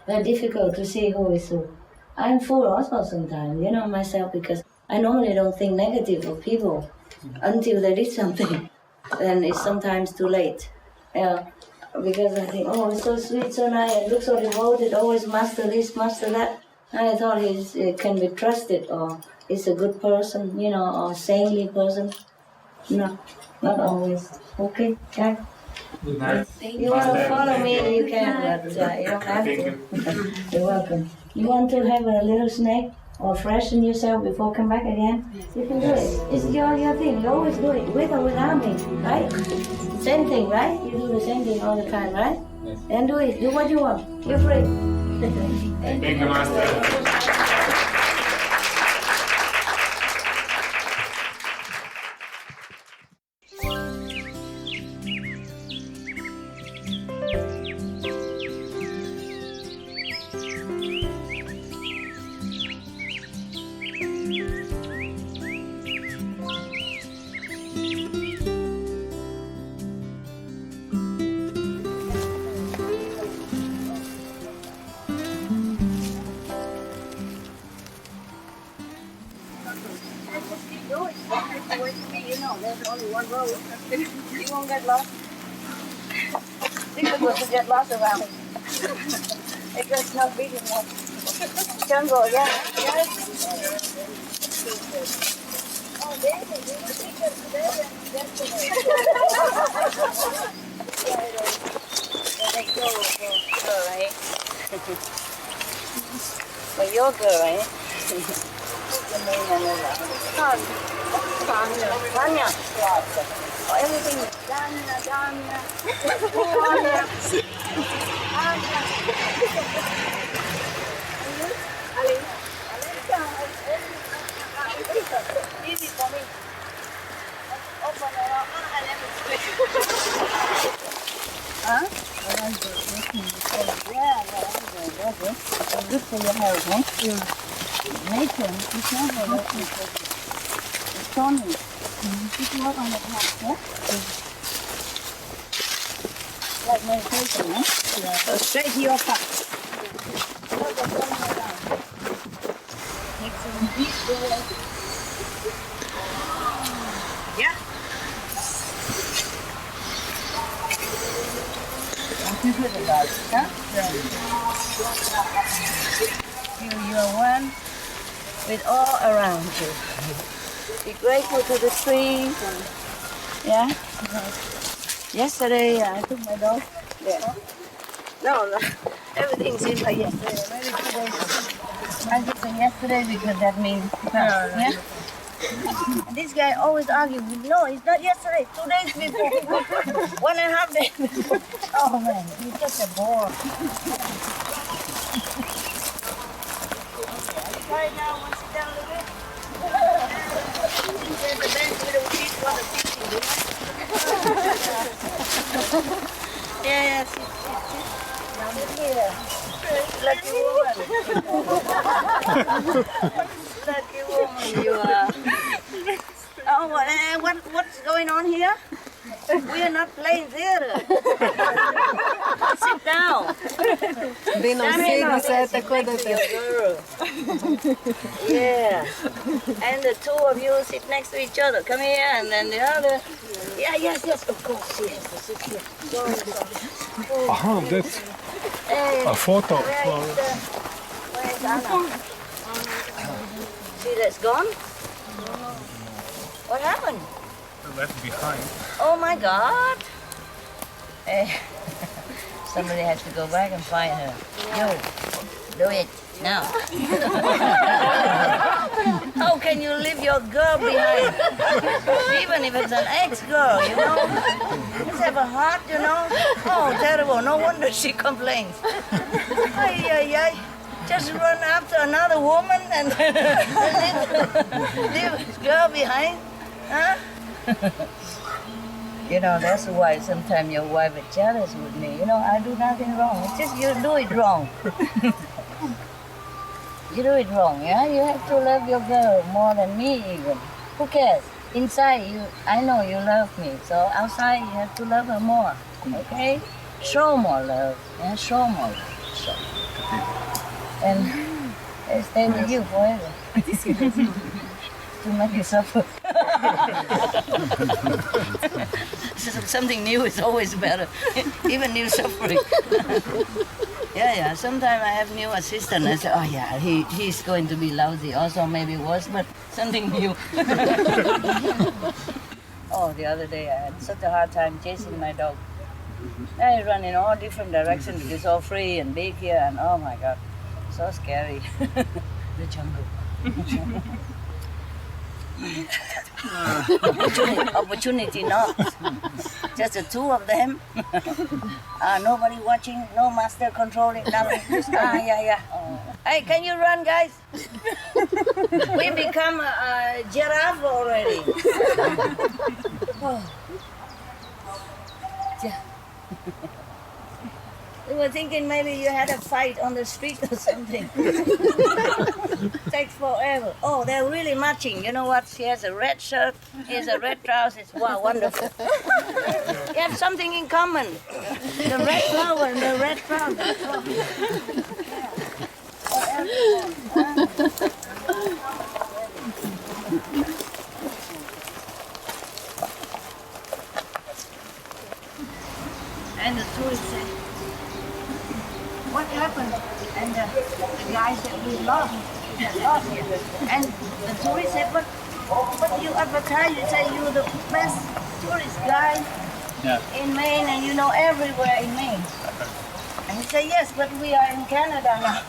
Very difficult to see who is who. I'm full also sometimes, myself, because I normally don't think negative of people until they did something. Then it's sometimes too late. Because I think, oh, it's so sweet, so nice, it looks so devoted, always master this, master that. And I thought he can be trusted, or he's a good person, or saintly person. No, not always. Okay, Jack? Good night. You want to follow me, you can, but you don't have to. You're welcome. You want to have a little snack or freshen yourself before come back again? You can do it. It's your thing. You always do it, with or without me, right? Same thing, right? You do the same thing all the time, right? Yes. Then do it. Do what you want. You're free. Thank you, Master. There's only one road. You won't get lost. People will get lost around. It's just not big enough. Jungle, yeah. Yes. Oh, there. Let's go for her, right? For your girl, right? Tanya. Oh, everything is Tanya. Easy for me. Open it up and let me switch. Huh? Yeah. Good for your health, huh? Yeah. Nature, it's not very it's tonic. Just work on the top, yeah? Like meditation, huh? Yeah. So straight to your back. Take some deep breath. Yeah. You feel it, guys, huh? Yeah. You are one with all around you. Be grateful to the trees. Yeah? Yesterday I took my dog there. No. Everything seems like yesterday. Maybe 2 days. I'm just saying yesterday because that means past. Yeah? And this guy always argues, no, it's not yesterday, 2 days before. 1.5 days before. Oh man, he's such a bore. Right now, want to sit down a little bit? There's the bench with the seat for the teaching, Yeah, sit. Down here. Lucky woman. Lucky woman you are. Oh, what's going on here? We are not playing theater. Sit down. Yeah. And the two of you sit next to each other. Come here, and then the other. Yeah, yes, of course. Yes, sit here. Aha, that's a photo. Where's Anna? See, that's gone? What happened? Left behind. Oh my God! Somebody has to go back and find her. Yo. Do it now. How can you leave your girl behind? Even if it's an ex-girl, you know? Just have a heart, you know? Oh, terrible. No wonder she complains. Ay, ay, ay. Just run after another woman and leave his girl behind? Huh? You know, that's why sometimes your wife is jealous with me. You know, I do nothing wrong. It's just you do it wrong. You do it wrong, yeah? You have to love your girl more than me even. Who cares? Inside, I know you love me. So outside, you have to love her more, okay? Show more love, yeah? Show more love. Show. And I stay with you forever. To make you suffer. Something new is always better, even new suffering. Yeah. Sometimes I have new assistant. I say, oh yeah, he's going to be lousy, also maybe worse, but something new. Oh, the other day I had such a hard time chasing my dog. I run in all different directions because it's all free and big here, and oh my God, so scary. The jungle. Opportunity not. Just the two of them. Nobody watching, no master controlling, nothing. Yeah. Oh. Hey, can you run, guys? We become a giraffe already. Oh. We were thinking maybe you had a fight on the street or something. Takes forever. Oh, they're really matching. You know what? She has a red shirt, he has a red trousers. Wow, wonderful. You have something in common. The red flower and the red trousers. And the tourists say, what happened? And the guy said, we lost. And the tourist said, but you advertise, you say you're the best tourist guide in Maine and you know everywhere in Maine. And he said, yes, but we are in Canada now.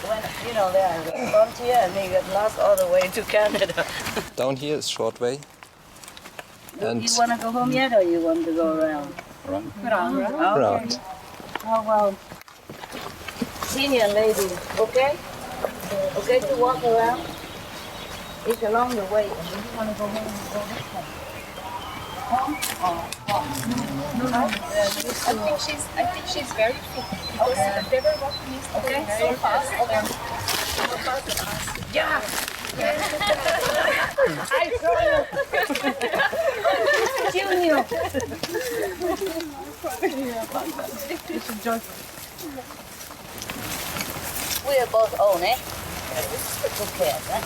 When, you know, they are frontier and they get lost all the way to Canada. Down here is short way. And you want to go home yet or you want to go around? Around. Round. How about senior lady, okay? Okay to walk around? It's along the way. And if you want to go home, you go this way. Home or home? I think she's very fit. Okay. The river walking is very fast. Okay. More fast than us. Yeah. I saw you. Junior. We are both own, eh? Who cares, eh?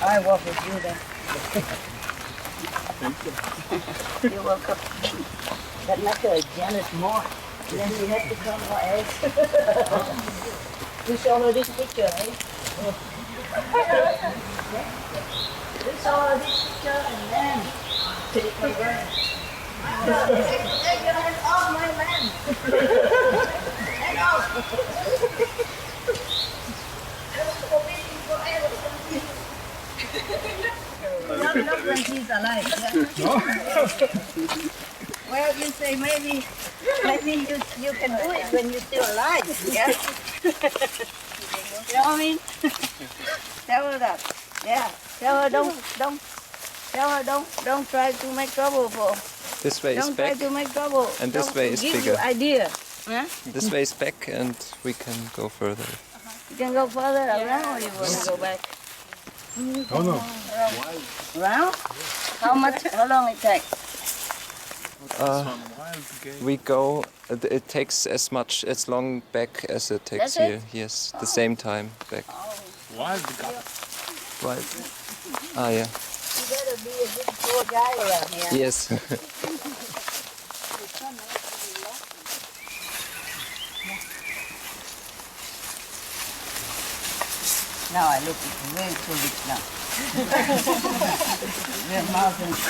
I walk with you then. Thank you. You're welcome. That makes her jealous more. Then you have to come for eggs. We saw her this picture, eh? We saw her this picture and then take her breath. Take your hand off my land. Hand off. Not when she's alive. Yeah? No? Well, you say maybe you can do it when you're still alive. Yeah. You know what I mean? Tell her that. Yeah. Tell her don't try to make trouble for. this way is Don't try back. to make trouble. And this way is give bigger. You idea. Huh? This way is back and we can go further. You can go further around or you want to go back? Oh no. Around? How much? How long it takes? We go, it takes as long back as it takes That's it? here. Yes, the same time back. Wild guy. Right. Oh, yeah. You better be a good poor guy around here. Yes. Now I look way too rich now. We're mountains.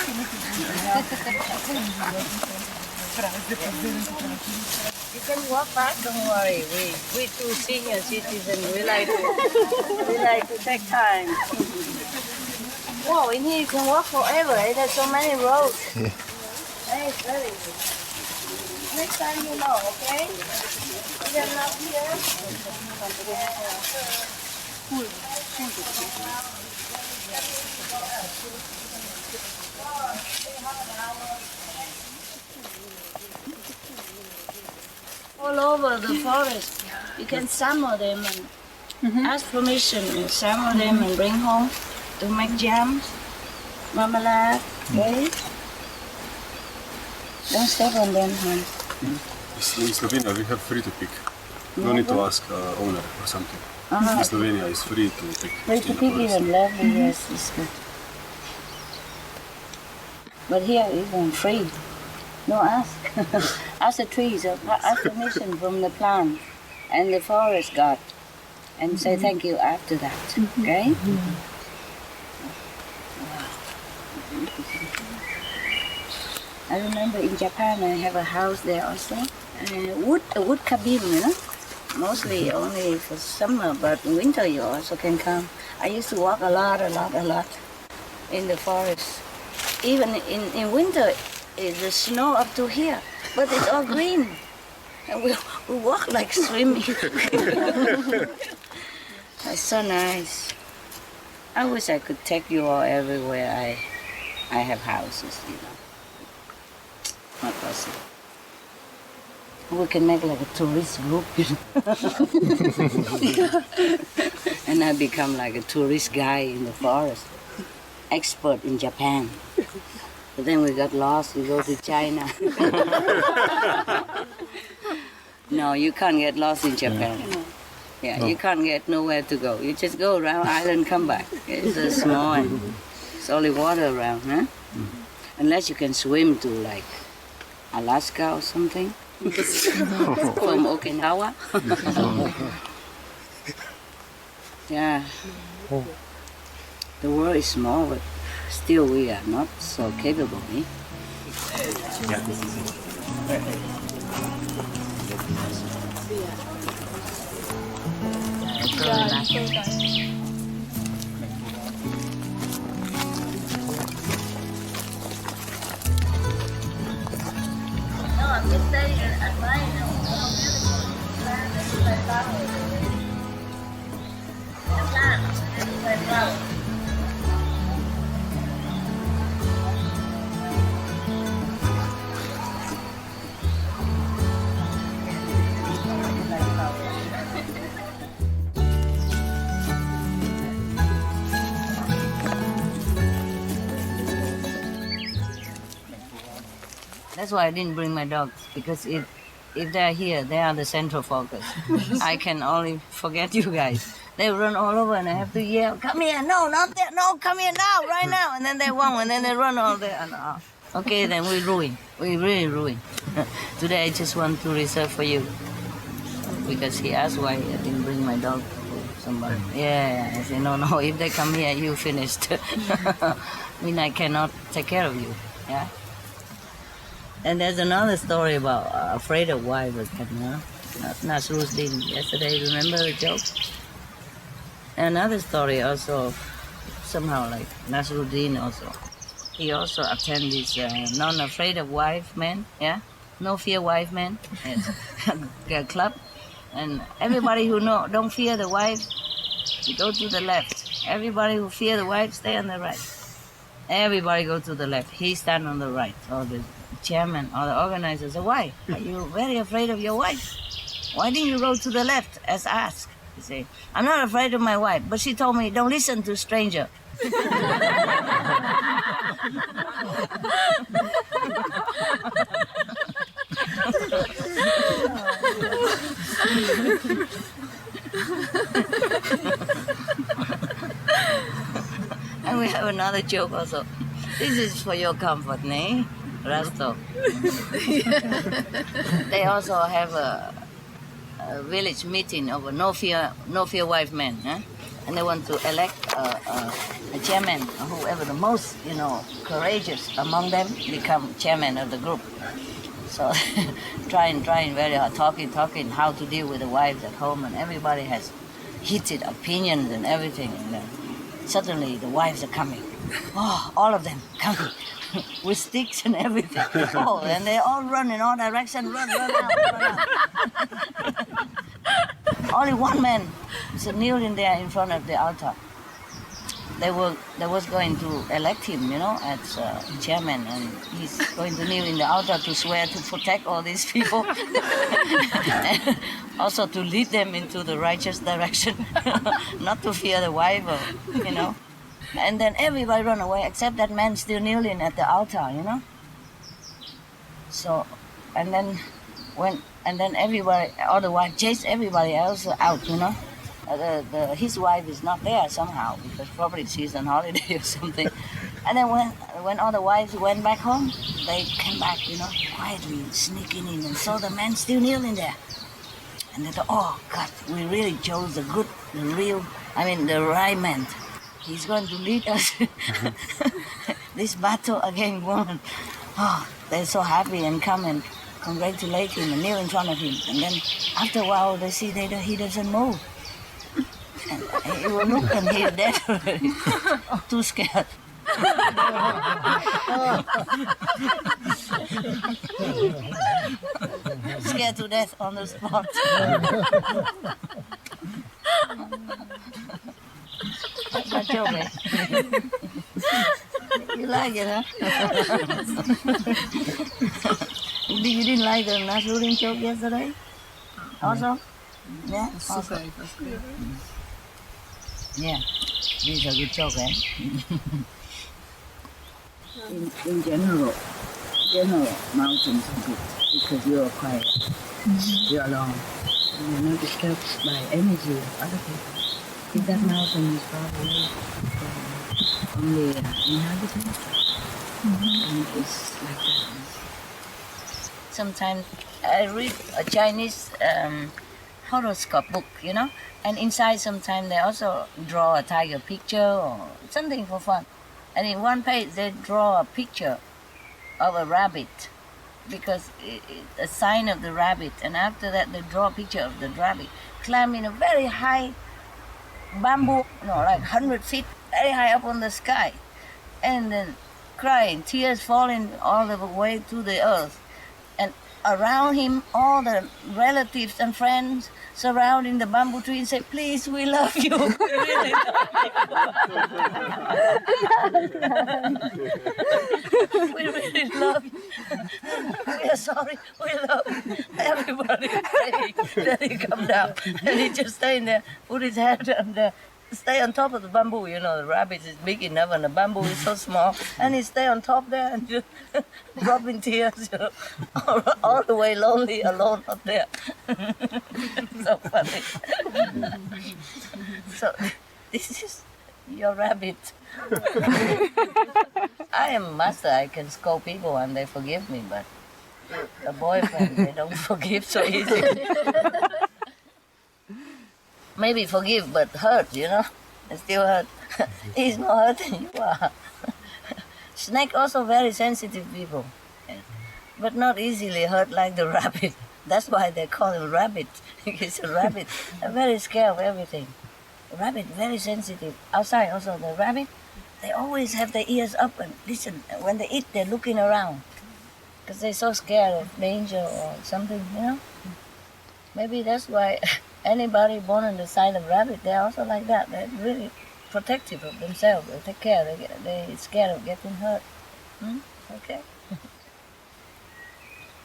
You can walk back, don't worry. We two senior citizens, we like to take time. Whoa, in here you can walk forever. There's so many roads. Yeah. Hey, it's very good. Next time you know, okay? You're not here. All over the forest, you can summon them and ask permission and summon them and bring home to make jams, marmalade, okay? Don't step on them, hon. In Slovenia, we have free to pick. No need to ask owner or something. In Slovenia, it's free to pick. Free to pick even lovely, yes, it's good. But here, even free. No, ask. Ask the trees, ask permission from the plant and the forest god, and say thank you after that, okay? I remember in Japan, I have a house there also. A wood cabin, you know? Mostly only for summer, but in winter you also can come. I used to walk a lot in the forest. Even in winter, the snow up to here, but it's all green. And we walk like swimming. It's so nice. I wish I could take you all everywhere I have houses, you know. Not possible. We can make like a tourist group, you know. And I become like a tourist guy in the forest. Expert in Japan. But then we got lost, we go to China. No, you can't get lost in Japan. Yeah, you can't get nowhere to go. You just go around island, come back. It's so small and it's only water around, huh? Unless you can swim to like Alaska or something. From Okinawa. Yeah. The world is small, but still we are not so capable, eh? No, I'm just saying admire them. How beautiful. This is my flower. This is my flower. That's why I didn't bring my dogs, because if they're here, they are the central focus. I can only forget you guys. They run all over and I have to yell, come here, no, not there, no, come here now, right now. And then they won't, and then they run all there. And, okay, then we really ruin. Today I just want to reserve for you. Because he asked why I didn't bring my dog to somebody. Yeah, I said, no, if they come here, you finished. I mean, I cannot take care of you, yeah? And there's another story about afraid of wife with Kenya. Nasruddin yesterday, remember the joke? Another story also, somehow like Nasruddin also. He also attended this non-afraid of wife man, yeah? No fear wife man, yes. Club. And everybody who don't fear the wife, you go to the left. Everybody who fear the wife, stay on the right. Everybody go to the left. He stand on the right. Or the chairman or the organizer said, why? Are you very afraid of your wife? Why didn't you go to the left as asked? He said, I'm not afraid of my wife, but she told me, don't listen to stranger. have another joke also. This is for your comfort, ne? Rasto. They also have a village meeting of a no fear wife men, huh? And they want to elect a chairman, whoever the most, courageous among them become chairman of the group. So trying very hard, talking how to deal with the wives at home, and everybody has heated opinions and everything. And then suddenly the wives are coming. Oh, all of them coming with sticks and everything. Oh, and they all run in all directions, run out. Only one man is kneeling there in front of the altar. They was going to elect him, as chairman, and he's going to kneel in the altar to swear to protect all these people, and also to lead them into the righteous direction, not to fear the wife, And then everybody run away except that man still kneeling at the altar, So, and then everybody, all the wife chase everybody else out, his wife is not there somehow because probably she's on holiday or something. And then when all the wives went back home, they came back, quietly sneaking in and saw the man still kneeling there. And they thought, oh God, we really chose the right man. He's going to lead us this battle against women. Oh, they're so happy and come and congratulate him and kneel in front of him. And then after a while, they see that he doesn't move. And he will look and he's dead already. Too scared. Scared to death on the spot. That's my joke, eh? You like it, huh? You didn't like the Nasruddin joke yesterday? Also? Yeah? Also. Yeah, this is a good joke, eh? in general, mountains are good because you're quiet, you're alone, and you're not disturbed by energy of other people. If that mountain is probably only inhabitants, and it's like that. Sometimes I read a Chinese horoscope book, and inside sometimes they also draw a tiger picture or something for fun. And in one page they draw a picture of a rabbit because it's a sign of the rabbit. And after that they draw a picture of the rabbit climbing a very high bamboo, like 100 feet, very high up on the sky. And then crying, tears falling all the way to the earth. And around him, all the relatives and friends surrounding the bamboo tree and say, please, we love you. We really love you. We really love you. We are sorry, we love you. Everybody praying that he come down. And he just staying there, put his head and stay on top of the bamboo. The rabbit is big enough and the bamboo is so small. And he stay on top there and just dropping tears, all the way lonely, alone up there. So funny. So this is your rabbit. I am a master. I can scold people and they forgive me, but the boyfriend, they don't forgive so easily. Maybe forgive, but hurt, They still hurt. He's not hurting, you are. Snake also very sensitive people, but not easily hurt like the rabbit. That's why they call him rabbit. He's a rabbit. They're very scared of everything. The rabbit, very sensitive. Outside also, the rabbit, they always have their ears up and listen. When they eat, they're looking around because they're so scared of danger or something, Maybe that's why anybody born on the side of rabbit, they're also like that. They're really protective of themselves. They take care. They're scared of getting hurt. Okay.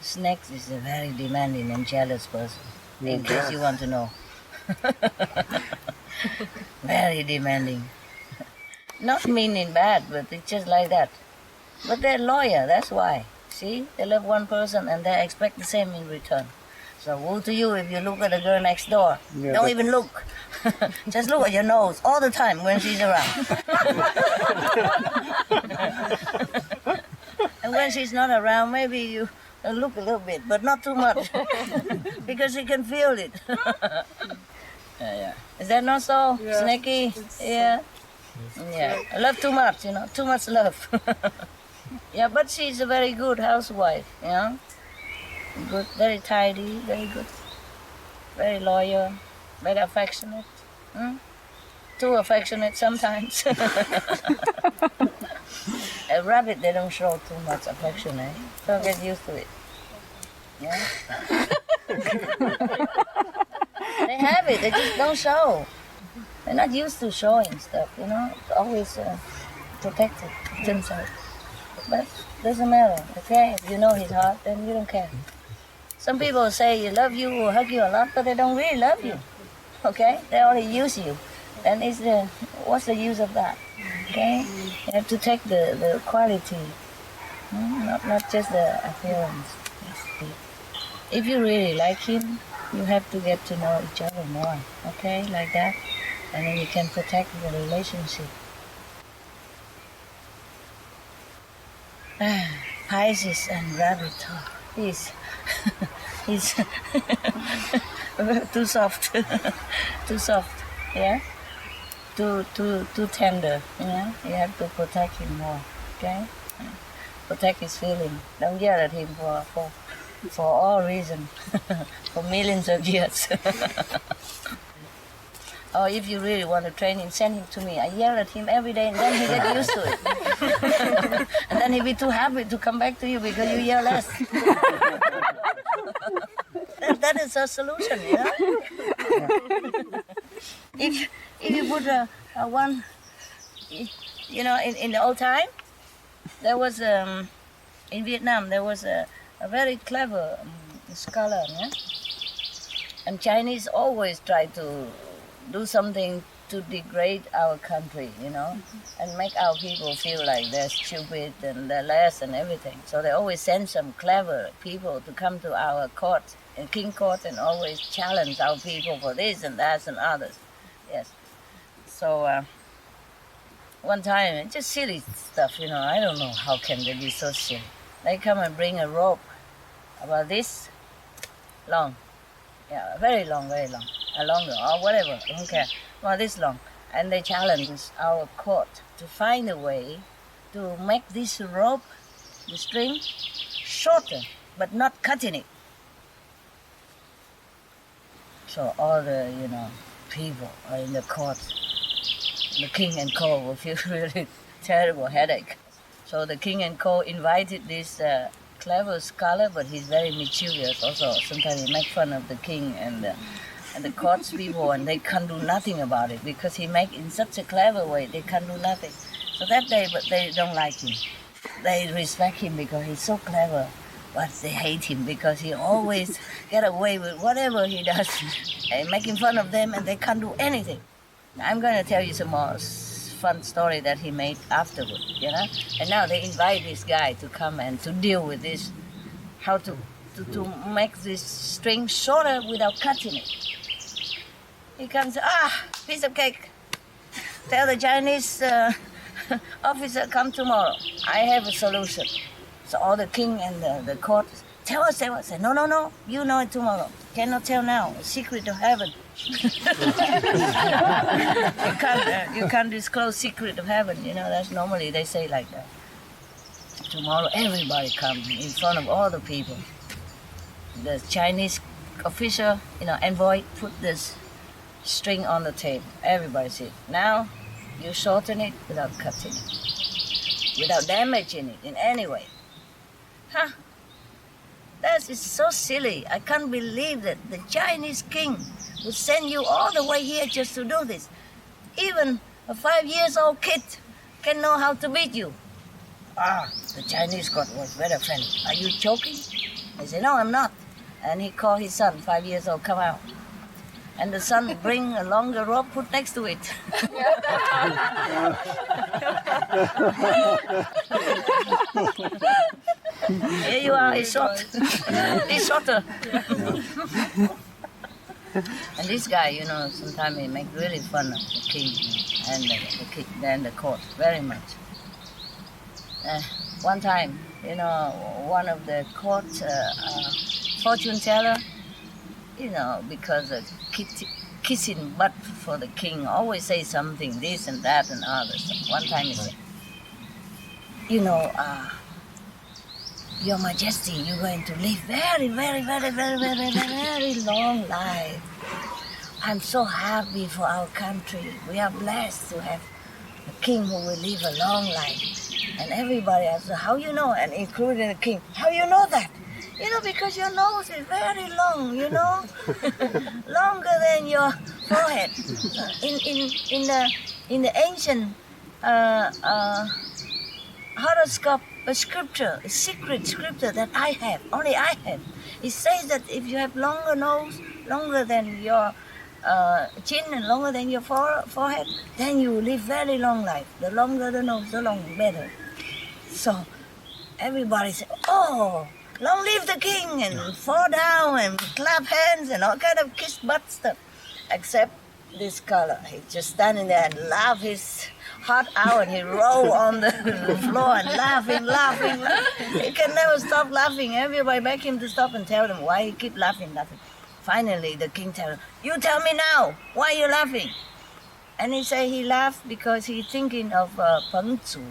Snakes is a very demanding and jealous person, in case you want to know. Very demanding. Not meaning bad, but it's just like that. But they're loyal, that's why. See, they love one person and they expect the same in return. So woe to you if you look at the girl next door. Yeah, Don't but- even look. Just look at your nose all the time when she's around. And when she's not around, maybe you look a little bit, but not too much, because you can feel it. Yeah. Is that not so, Snaky? Yeah. Yeah. I love too much, too much love. Yeah, but she's a very good housewife, Good, very tidy, very good, very loyal, very affectionate. Too affectionate sometimes. A rabbit, they don't show too much affection, Don't get used to it. Yeah. They have it, they just don't show. They're not used to showing stuff, It's always protected themselves. But doesn't matter, okay? If you know his heart, then you don't care. Some people say they love you or hug you a lot, but they don't really love you, okay? They only use you. And what's the use of that, okay? You have to take the quality, not just the appearance. If you really like him, you have to get to know each other more, okay? Like that. And then you can protect the relationship. Pisces and Rabbit, he's too soft, too soft, yeah? Too tender, You have to protect him more, okay? Protect his feeling. Don't yell at him for all reasons, for millions of years. Or if you really want to train him, send him to me. I yell at him every day, and then he gets used to it. And then he'll be too happy to come back to you because you yell less. That is a solution, If you put one, in the old time, there was in Vietnam there was a very clever scholar, and Chinese always try to do something to degrade our country, and make our people feel like they're stupid and they're less and everything. So they always send some clever people to come to our court, in King Court, and always challenge our people for this and that and others. Yes. So one time, it's just silly stuff, I don't know how can they be so silly. They come and bring a rope about this long. Yeah, very long, longer, or whatever, I don't care. Well, this long. And they challenge our court to find a way to make this rope, the string, shorter, but not cutting it. So all the, people are in the court. The king and co will feel really terrible headache. So the king and co invited this clever scholar, but he's very mischievous also. Sometimes he makes fun of the king and the court's people, and they can't do nothing about it because he make in such a clever way, they can't do nothing. So that day, but they don't like him. They respect him because he's so clever, but they hate him because he always get away with whatever he does. They making fun of them and they can't do anything. I'm going to tell you some more fun story that he made afterward, And now they invite this guy to come and to deal with this, how to make this string shorter without cutting it. He comes, piece of cake. Tell the Chinese officer come tomorrow. I have a solution. So all the king and the court, tell us. Say, no, you know it tomorrow. Cannot tell now, a secret of heaven. You can't disclose secret of heaven, that's normally they say like that. Tomorrow everybody comes in front of all the people. The Chinese official, envoy, put this string on the table. Everybody see. Now you shorten it without cutting it, without damaging it in any way. That is so silly. I can't believe that the Chinese king would send you all the way here just to do this. Even a 5-year-old kid can know how to beat you. The Chinese court was very friendly. Are you joking? I said, no, I'm not. And he called his son, 5 years old, come out. And the son bring a longer rope, put next to it. Here you are, it's short. It's shorter. And this guy, you know, sometimes he make really fun of the king and the king and the court very much. One time, you know, one of the court fortune teller, you know, because of kissing butt for the king, always say something, this and that and other stuff. One time he said, you know, Your Majesty, you're going to live very, very, very, very, very, very, very long life. I'm so happy for our country. We are blessed to have a king who will live a long life. And everybody asks, how you know? And including the king, how you know that? You know, because your nose is very long, you know? Longer than your forehead. In the ancient horoscope, a scripture, a secret scripture that I have, only I have. It says that if you have longer nose, longer than your chin and longer than your forehead, then you will live very long life. The longer the nose, the longer, better. So everybody said, oh, long live the king, and fall down and clap hands and all kind of kiss butt stuff. Except this scholar, he just standing there and laugh his heart out, and he roll on the floor and laughing. He can never stop laughing. Everybody beg him to stop and tell him why he keep laughing. Finally, the king tell him, you tell me now, why you laughing? And he say he laughed because he's thinking of Pengzu.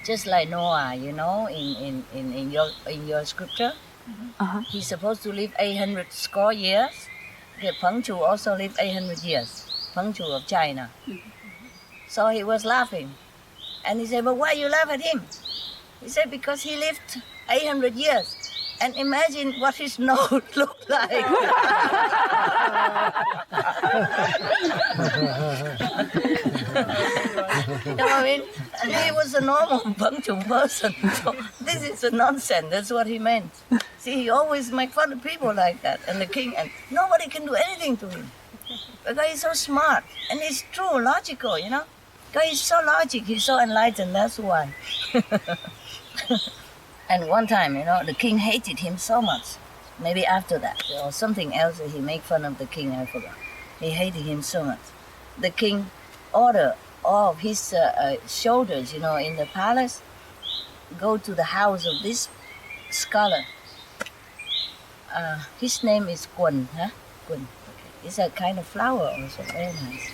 Just like Noah, you know, in your scripture. Uh-huh. He's supposed to live 800 score years. Okay, Pengzu also lived 800 years. Pengzu of China. Mm-hmm. So he was laughing. And he said, but why you laugh at him? He said, because he lived 800 years. And imagine what his nose looked like. You know what I mean? And he was a normal punctual person. So this is a nonsense. That's what he meant. See, he always make fun of people like that. And the king, and nobody can do anything to him. Because he's so smart. And it's true, logical, you know? Because he's so logical, he's so enlightened, that's why. And one time, you know, the king hated him so much. Maybe after that, or something else that he made fun of the king, I forgot. He hated him so much. The king ordered all of his soldiers, you know, in the palace, go to the house of this scholar. His name is Kun, huh? Kun. Okay. It's a kind of flower also, very nice.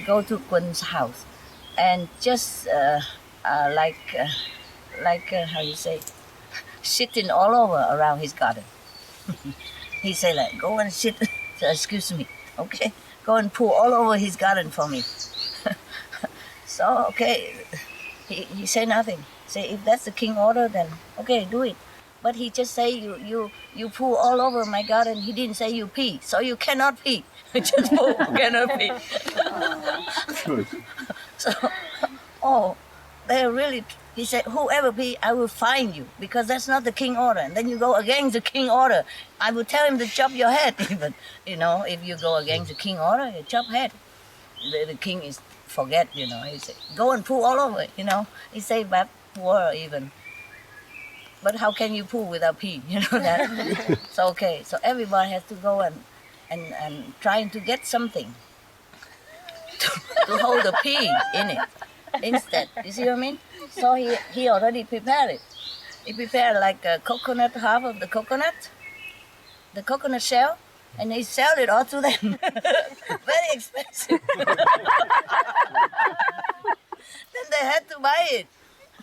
Go to Kun's house, and just like how you say, shitting all over around his garden. He said, like, go and shit, excuse me, okay? Go and poo all over his garden for me. So, okay, he said nothing. Say, if that's the king order, then okay, do it. But he just say, you poo all over my garden. He didn't say you pee, so you cannot pee. Just poo, cannot pee. Good. So, oh, they're really... He said, whoever be, I will fine you, because that's not the king order. And then you go against the king order. I will tell him to chop your head even. You know, if you go against the king order, you chop head. The king is forget, you know. He said, go and poo all over, you know. He say bad word even. But how can you poo without pee? You know that? So, okay, so everybody has to go and trying to get something to hold the pee in it instead. You see what I mean? So he already prepared it. He prepared like a coconut, half of the coconut shell, and he sell it all to them. Very expensive. Then they had to buy it.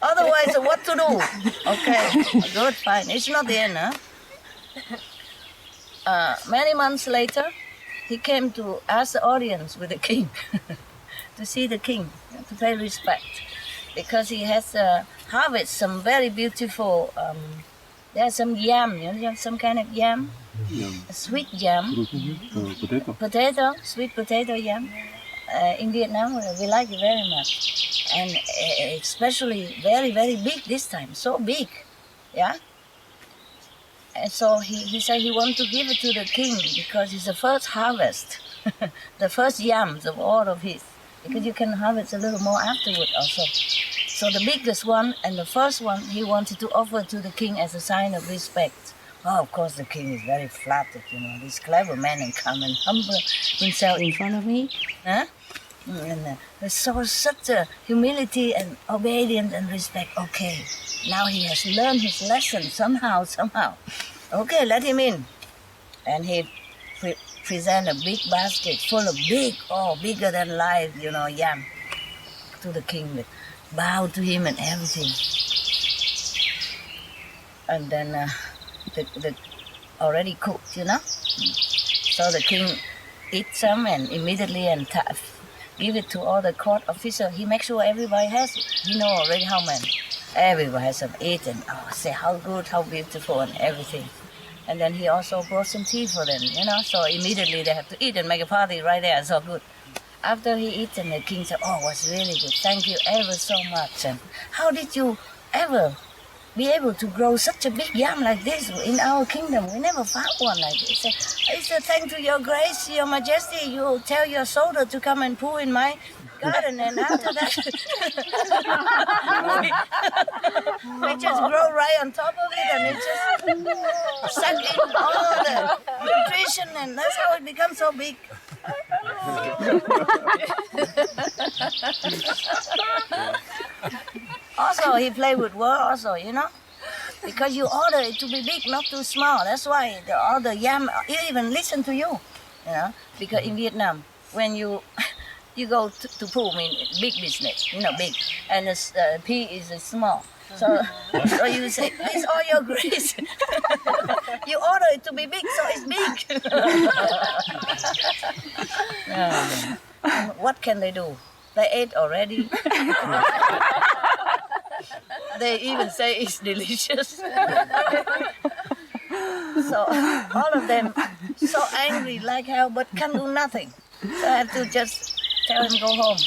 Otherwise, what to do? Okay, good, fine. It's not the end, huh? Many months later, he came to ask the audience with the king, to see the king, to pay respect. Because he has harvested some very beautiful, there's some yam, you know, some kind of yam, a sweet yam, potato, sweet potato yam. In Vietnam, we like it very much. And especially very, very big this time, so big, yeah? And so he said he wanted to give it to the king because it's the first harvest, the first yams of all of his. Because you can harvest a little more afterward also. So the biggest one and the first one he wanted to offer to the king as a sign of respect. Oh, of course, the king is very flattered, this clever man and come and humble himself in front of me. Huh? And so such a humility and obedience and respect. Okay, now he has learned his lesson somehow. Okay, let him in. And he present a big basket full of bigger than life, yam to the king. Bow to him and everything. And then the already cooked, So the king eat some and immediately give it to all the court officers. He makes sure everybody has it. He know already how many. Everybody has some eaten. Say how good, how beautiful, and everything. And then he also brought some tea for them, So immediately they have to eat and make a party right there. So good. After he eaten, the king said, "Oh, it was really good. Thank you ever so much. And how did you ever be able to grow such a big yam like this in our kingdom? We never found one like this." It's a thanks to your grace, your majesty. You tell your soldier to come and pull in my garden, and after that, we just grow right on top of it, and it just suck in all the nutrition, and that's how it becomes so big. Also, he played with words also, because you order it to be big, not too small. That's why all the yam even listen to you, because in Vietnam, when you go to pull, big business, big, and the pea is small. So you say, "Please, all your grace." You order it to be big, so it's big. What can they do? They ate already. They even say it's delicious. So all of them so angry like hell, but can do nothing. So I have to just tell him go home.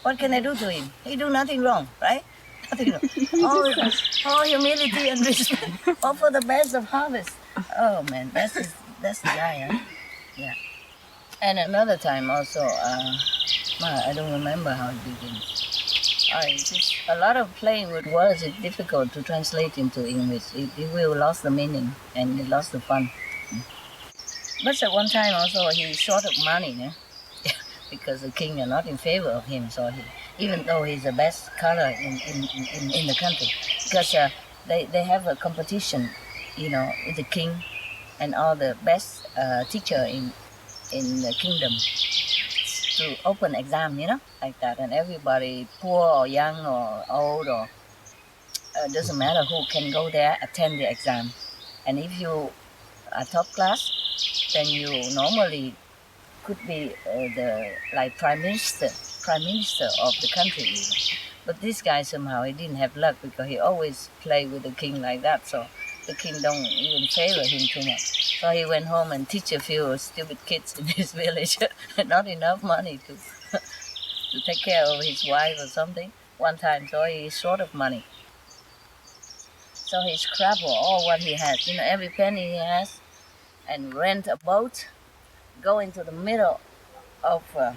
What can I do to him? He do nothing wrong, right? Nothing wrong. All humility and respect. All for the best of harvest. Oh man, that's the guy, huh? Yeah. And another time also, I don't remember how it begins. A lot of playing with words is difficult to translate into English. It will lose the meaning and it lost the fun. But at one time also he's short of money, because the king are not in favor of him. So even though he's the best scholar in the country, because they have a competition, with the king and all the best teacher in the kingdom to open exam, like that, and everybody, poor or young or old or doesn't matter who can go there, attend the exam. And if you are top class, then you normally could be the prime minister of the country. But this guy somehow he didn't have luck because he always played with the king like that. So the king don't even favor him too much. So he went home and teach a few stupid kids in his village. Not enough money to take care of his wife or something one time. So he's short of money. So he scrap all what he has, every penny he has, and rent a boat, go into the middle of a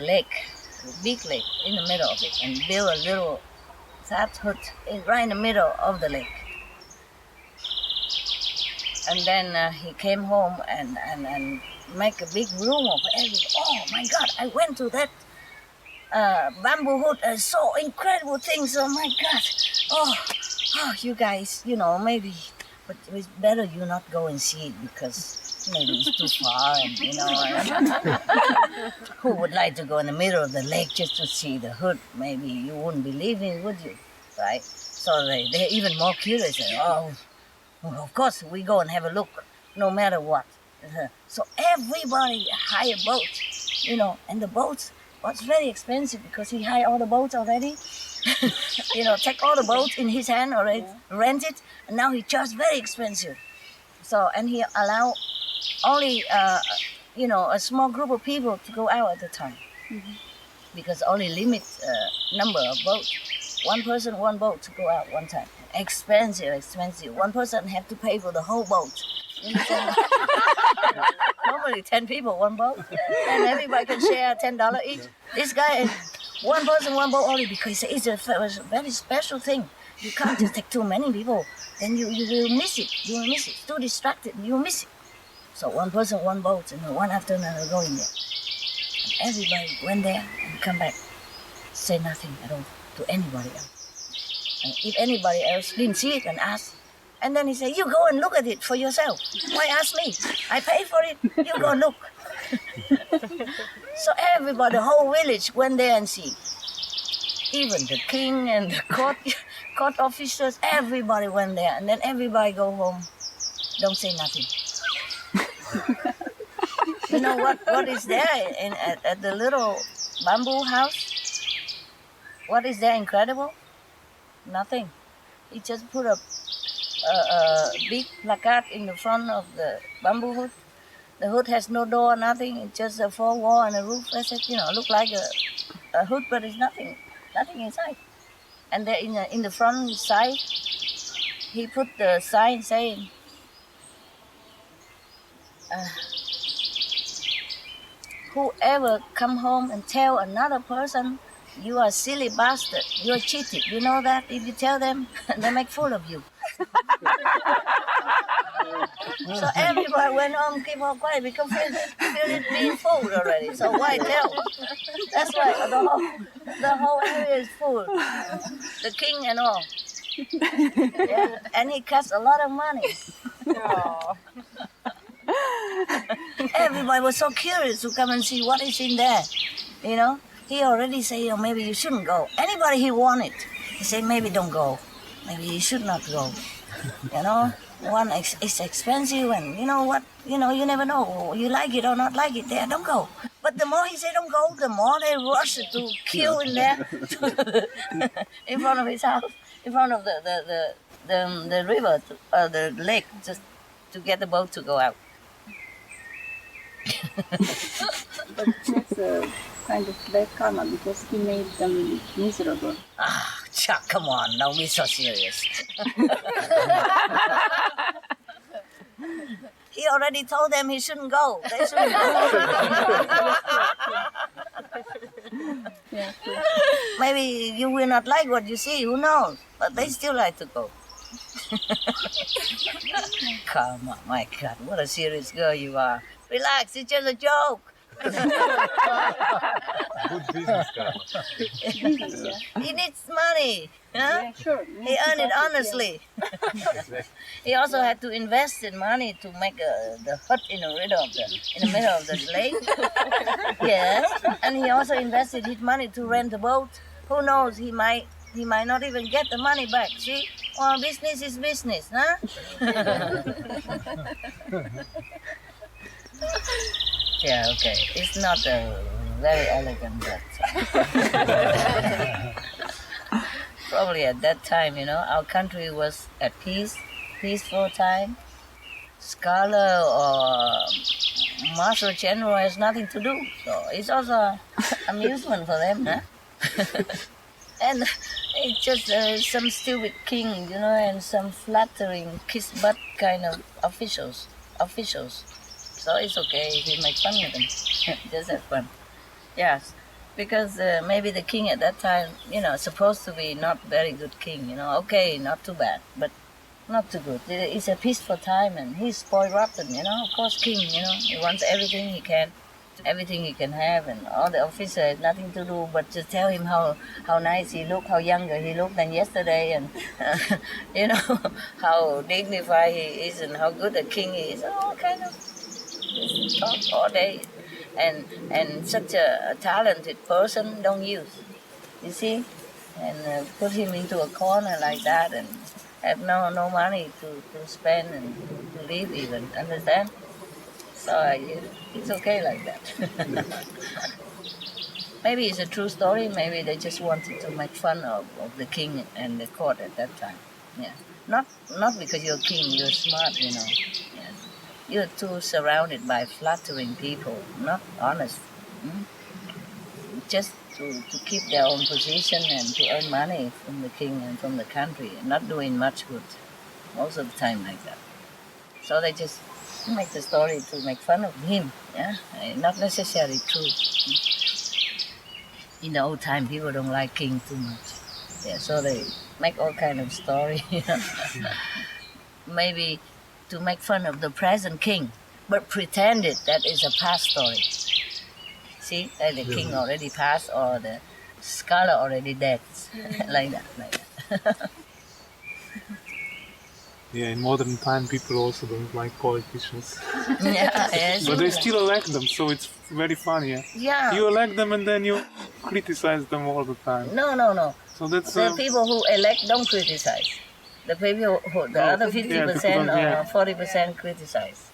lake, a big lake in the middle of it, and build a little thatch hut right in the middle of the lake. And then he came home and make a big room of everything. Oh my God, I went to that bamboo hut and saw incredible things. Oh my God. Oh, you guys, maybe, but it's better you not go and see it because maybe it's too far, and who would like to go in the middle of the lake just to see the hut? Maybe you wouldn't believe it, would you? Right? So they're even more curious. Oh, of course, we go and have a look, no matter what. So everybody hire a boat, and the boats was very expensive because he hired all the boats already. Take all the boats in his hand already, rent it, and now he charged very expensive. So, and he allow only, a small group of people to go out at a time, because only limit number of boats. One person, one boat to go out one time. Expensive. One person have to pay for the whole boat. Normally 10 people, one boat, and everybody can share $10 each. This guy, one person, one boat only, because it's a very special thing. You can't just take too many people. Then you will miss it. You will miss it. Too distracted. You will miss it. So one person, one boat, and one after another going there. And everybody went there and come back. Say nothing at all to anybody else. And if anybody else didn't see it, then ask. And then he said, you go and look at it for yourself. Why ask me? I pay for it. You go look. So everybody, the whole village went there and see. Even the king and the court officers, everybody went there. And then everybody go home. Don't say nothing. You know what is there at the little bamboo house? What is there incredible? Nothing. He just put a big placard in the front of the bamboo hood. The hood has no door, nothing. It's just a four wall and a roof. I said, look like a hood, but it's nothing inside. And there in the front side, he put the sign saying, whoever come home and tell another person, you are a silly bastard, you're cheated. You know that? If you tell them, they make fool of you. So everybody went home, keep on quiet, because feel it being fooled already. So why tell? That's why the whole area is full. The king and all. Yeah. And he costs a lot of money. Oh. Everybody was so curious to come and see what is in there. He already said, maybe you shouldn't go. Anybody he wanted, he said, maybe don't go. Maybe you should not go. One it's expensive, and you know what? You never know. You like it or not like it there, don't go. But the more he said don't go, the more they rushed to queue in there in front of his house, in front of the river, the lake, just to get the boat to go out. But that's a kind of bad karma, because he made them miserable. Chuck, come on, don't be so serious. He already told them he shouldn't go. They shouldn't go. Maybe you will not like what you see, who knows? But they still like to go. Come on, my God, what a serious girl you are. Relax, it's just a joke. Good business, Karma. He needs money. Huh? Yeah, sure. He earned it honestly. He also had to invest in money to make the hut in the middle of the lake. Yes, and he also invested his money to rent the boat. Who knows? He might not even get the money back. See, business is business, huh? Yeah, okay. It's not very elegant, but probably at that time, our country was at peace, peaceful time. Scholar or Marshal General has nothing to do, so it's also amusement for them, huh? And it's just some stupid king, and some flattering kiss butt kind of officials. So it's okay if you make fun of them. Just have fun. Yes, because maybe the king at that time, supposed to be not very good king, okay, not too bad, but not too good. It's a peaceful time, and he's spoiled rotten, of course king, he wants everything he can have, and all the officers had nothing to do but just tell him how nice he looked, how younger he looked than yesterday, and how dignified he is, and how good a king he is, all kind of talk all day, and such a talented person don't use, you see, and put him into a corner like that, and have no money to spend and to live even, understand? So it's okay like that. Maybe it's a true story. Maybe they just wanted to make fun of the king and the court at that time. Yeah, not because you're king, you're smart, Yeah. You're too surrounded by flattering people, not honest. Just to keep their own position and to earn money from the king and from the country, and not doing much good most of the time like that. So they just make the story to make fun of him, yeah, not necessarily true. In the old time, people don't like king too much, yeah, so they make all kind of story. Maybe to make fun of the present king, but pretended that is a past story. See, like the king already passed or the scholar already dead, like that. Yeah, in modern time, people also don't like politicians. Yes. But they still elect them, so it's very funny. Yeah. You elect them and then you criticize them all the time. No. So that's the people who elect don't criticize. The people who, the other 50% or 40% criticize.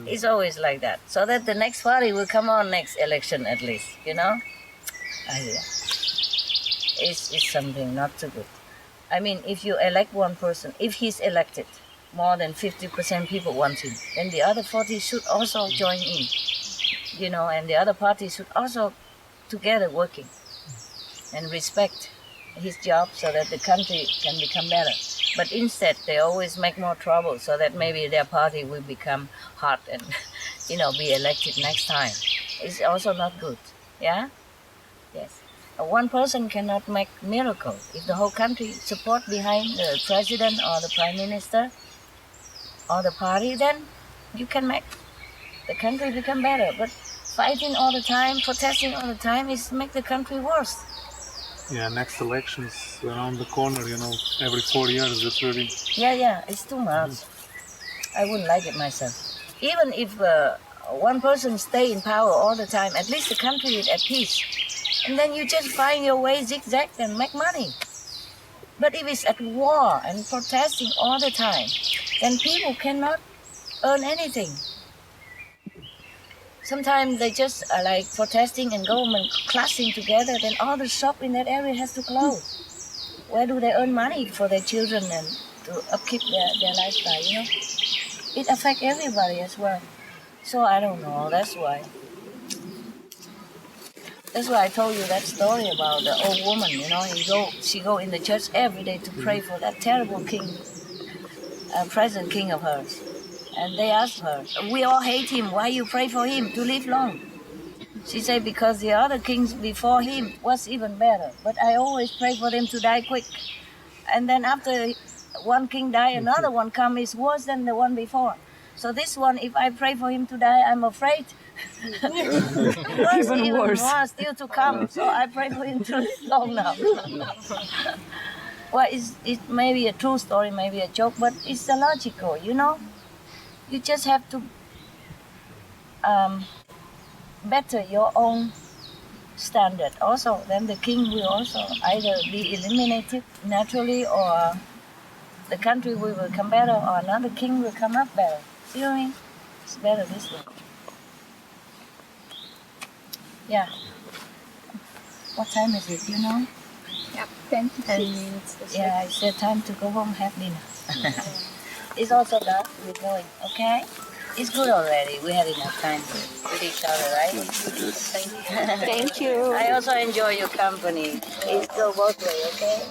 It's always like that. So that the next party will come on next election at least, you know? It's something not too good. I mean, if you elect one person, if he's elected, more than 50% people want him, then the other 40 should also join in, you know, and the other parties should also together working and respect his job so that the country can become better. But instead, they always make more trouble so that maybe their party will become hot and, you know, be elected next time. It's also not good, yeah? Yes. One person cannot make miracle. If the whole country support behind the president or the prime minister or the party, then you can make the country become better. But fighting all the time, protesting all the time is make the country worse. Yeah, next elections around the corner, you know, every 4 years, that's really... Yeah, it's too much. I wouldn't like it myself. Even if one person stay in power all the time, at least the country is at peace. And then you just find your way zigzag and make money. But if it's at war and protesting all the time, then people cannot earn anything. Sometimes they just are like protesting and government clashing together, then all the shop in that area has to close. Where do they earn money for their children and to upkeep their lifestyle, you know? It affects everybody as well. So I don't know, that's why I told you that story about the old woman, you know, she go in the church every day to pray for that terrible king, present king of hers. And they asked her, we all hate him, why you pray for him to live long? She said, because the other kings before him was even better, but I always pray for them to die quick. And then after one king die, another one come is worse than the one before. So this one, if I pray for him to die, I'm afraid. Even worse, still to come. So I pray for him to live long now. Well, it may be a true story, maybe a joke, but it's illogical, you know? You just have to better your own standard. Also, then the king will also either be eliminated naturally or the country will become better or another king will come up better. See what I mean? It's better this way. Yeah. What time is it, you know? Yeah, 10 minutes. Yeah, it's the time to go home, have dinner. It's also done, we're going, okay? It's good already. We had enough time with each other, right? Thank you. Thank you. I also enjoy your company. It's go both ways, okay?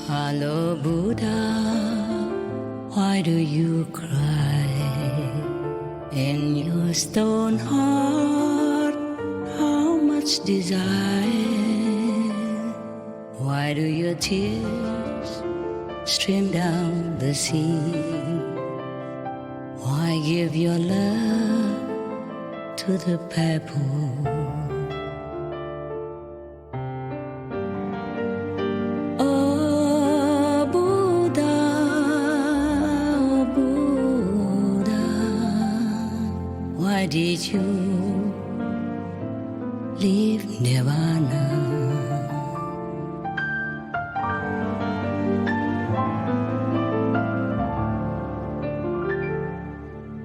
Hello, Buddha, why do you cry? In your stone heart, how much desire? Why do your tears stream down the sea? Why give your love to the pebble? Why did you leave Nirvana?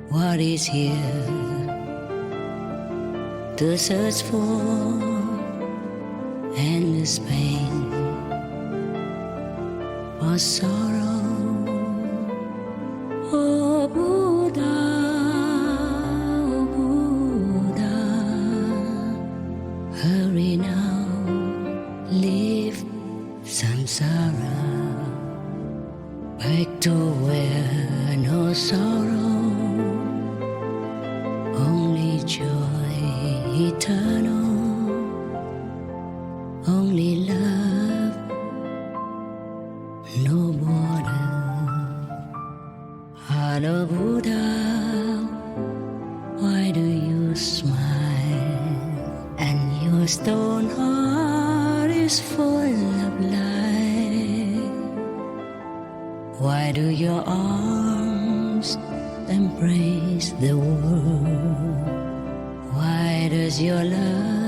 What is here to search for endless pain or sorrow? Oh Buddha, hurry now, leave samsara. sorrow, only joy eternal, only love, no border. Heart of Buddha, why do you smile? And your stone heart is full of light. Why do your arms embrace the world? Why does your love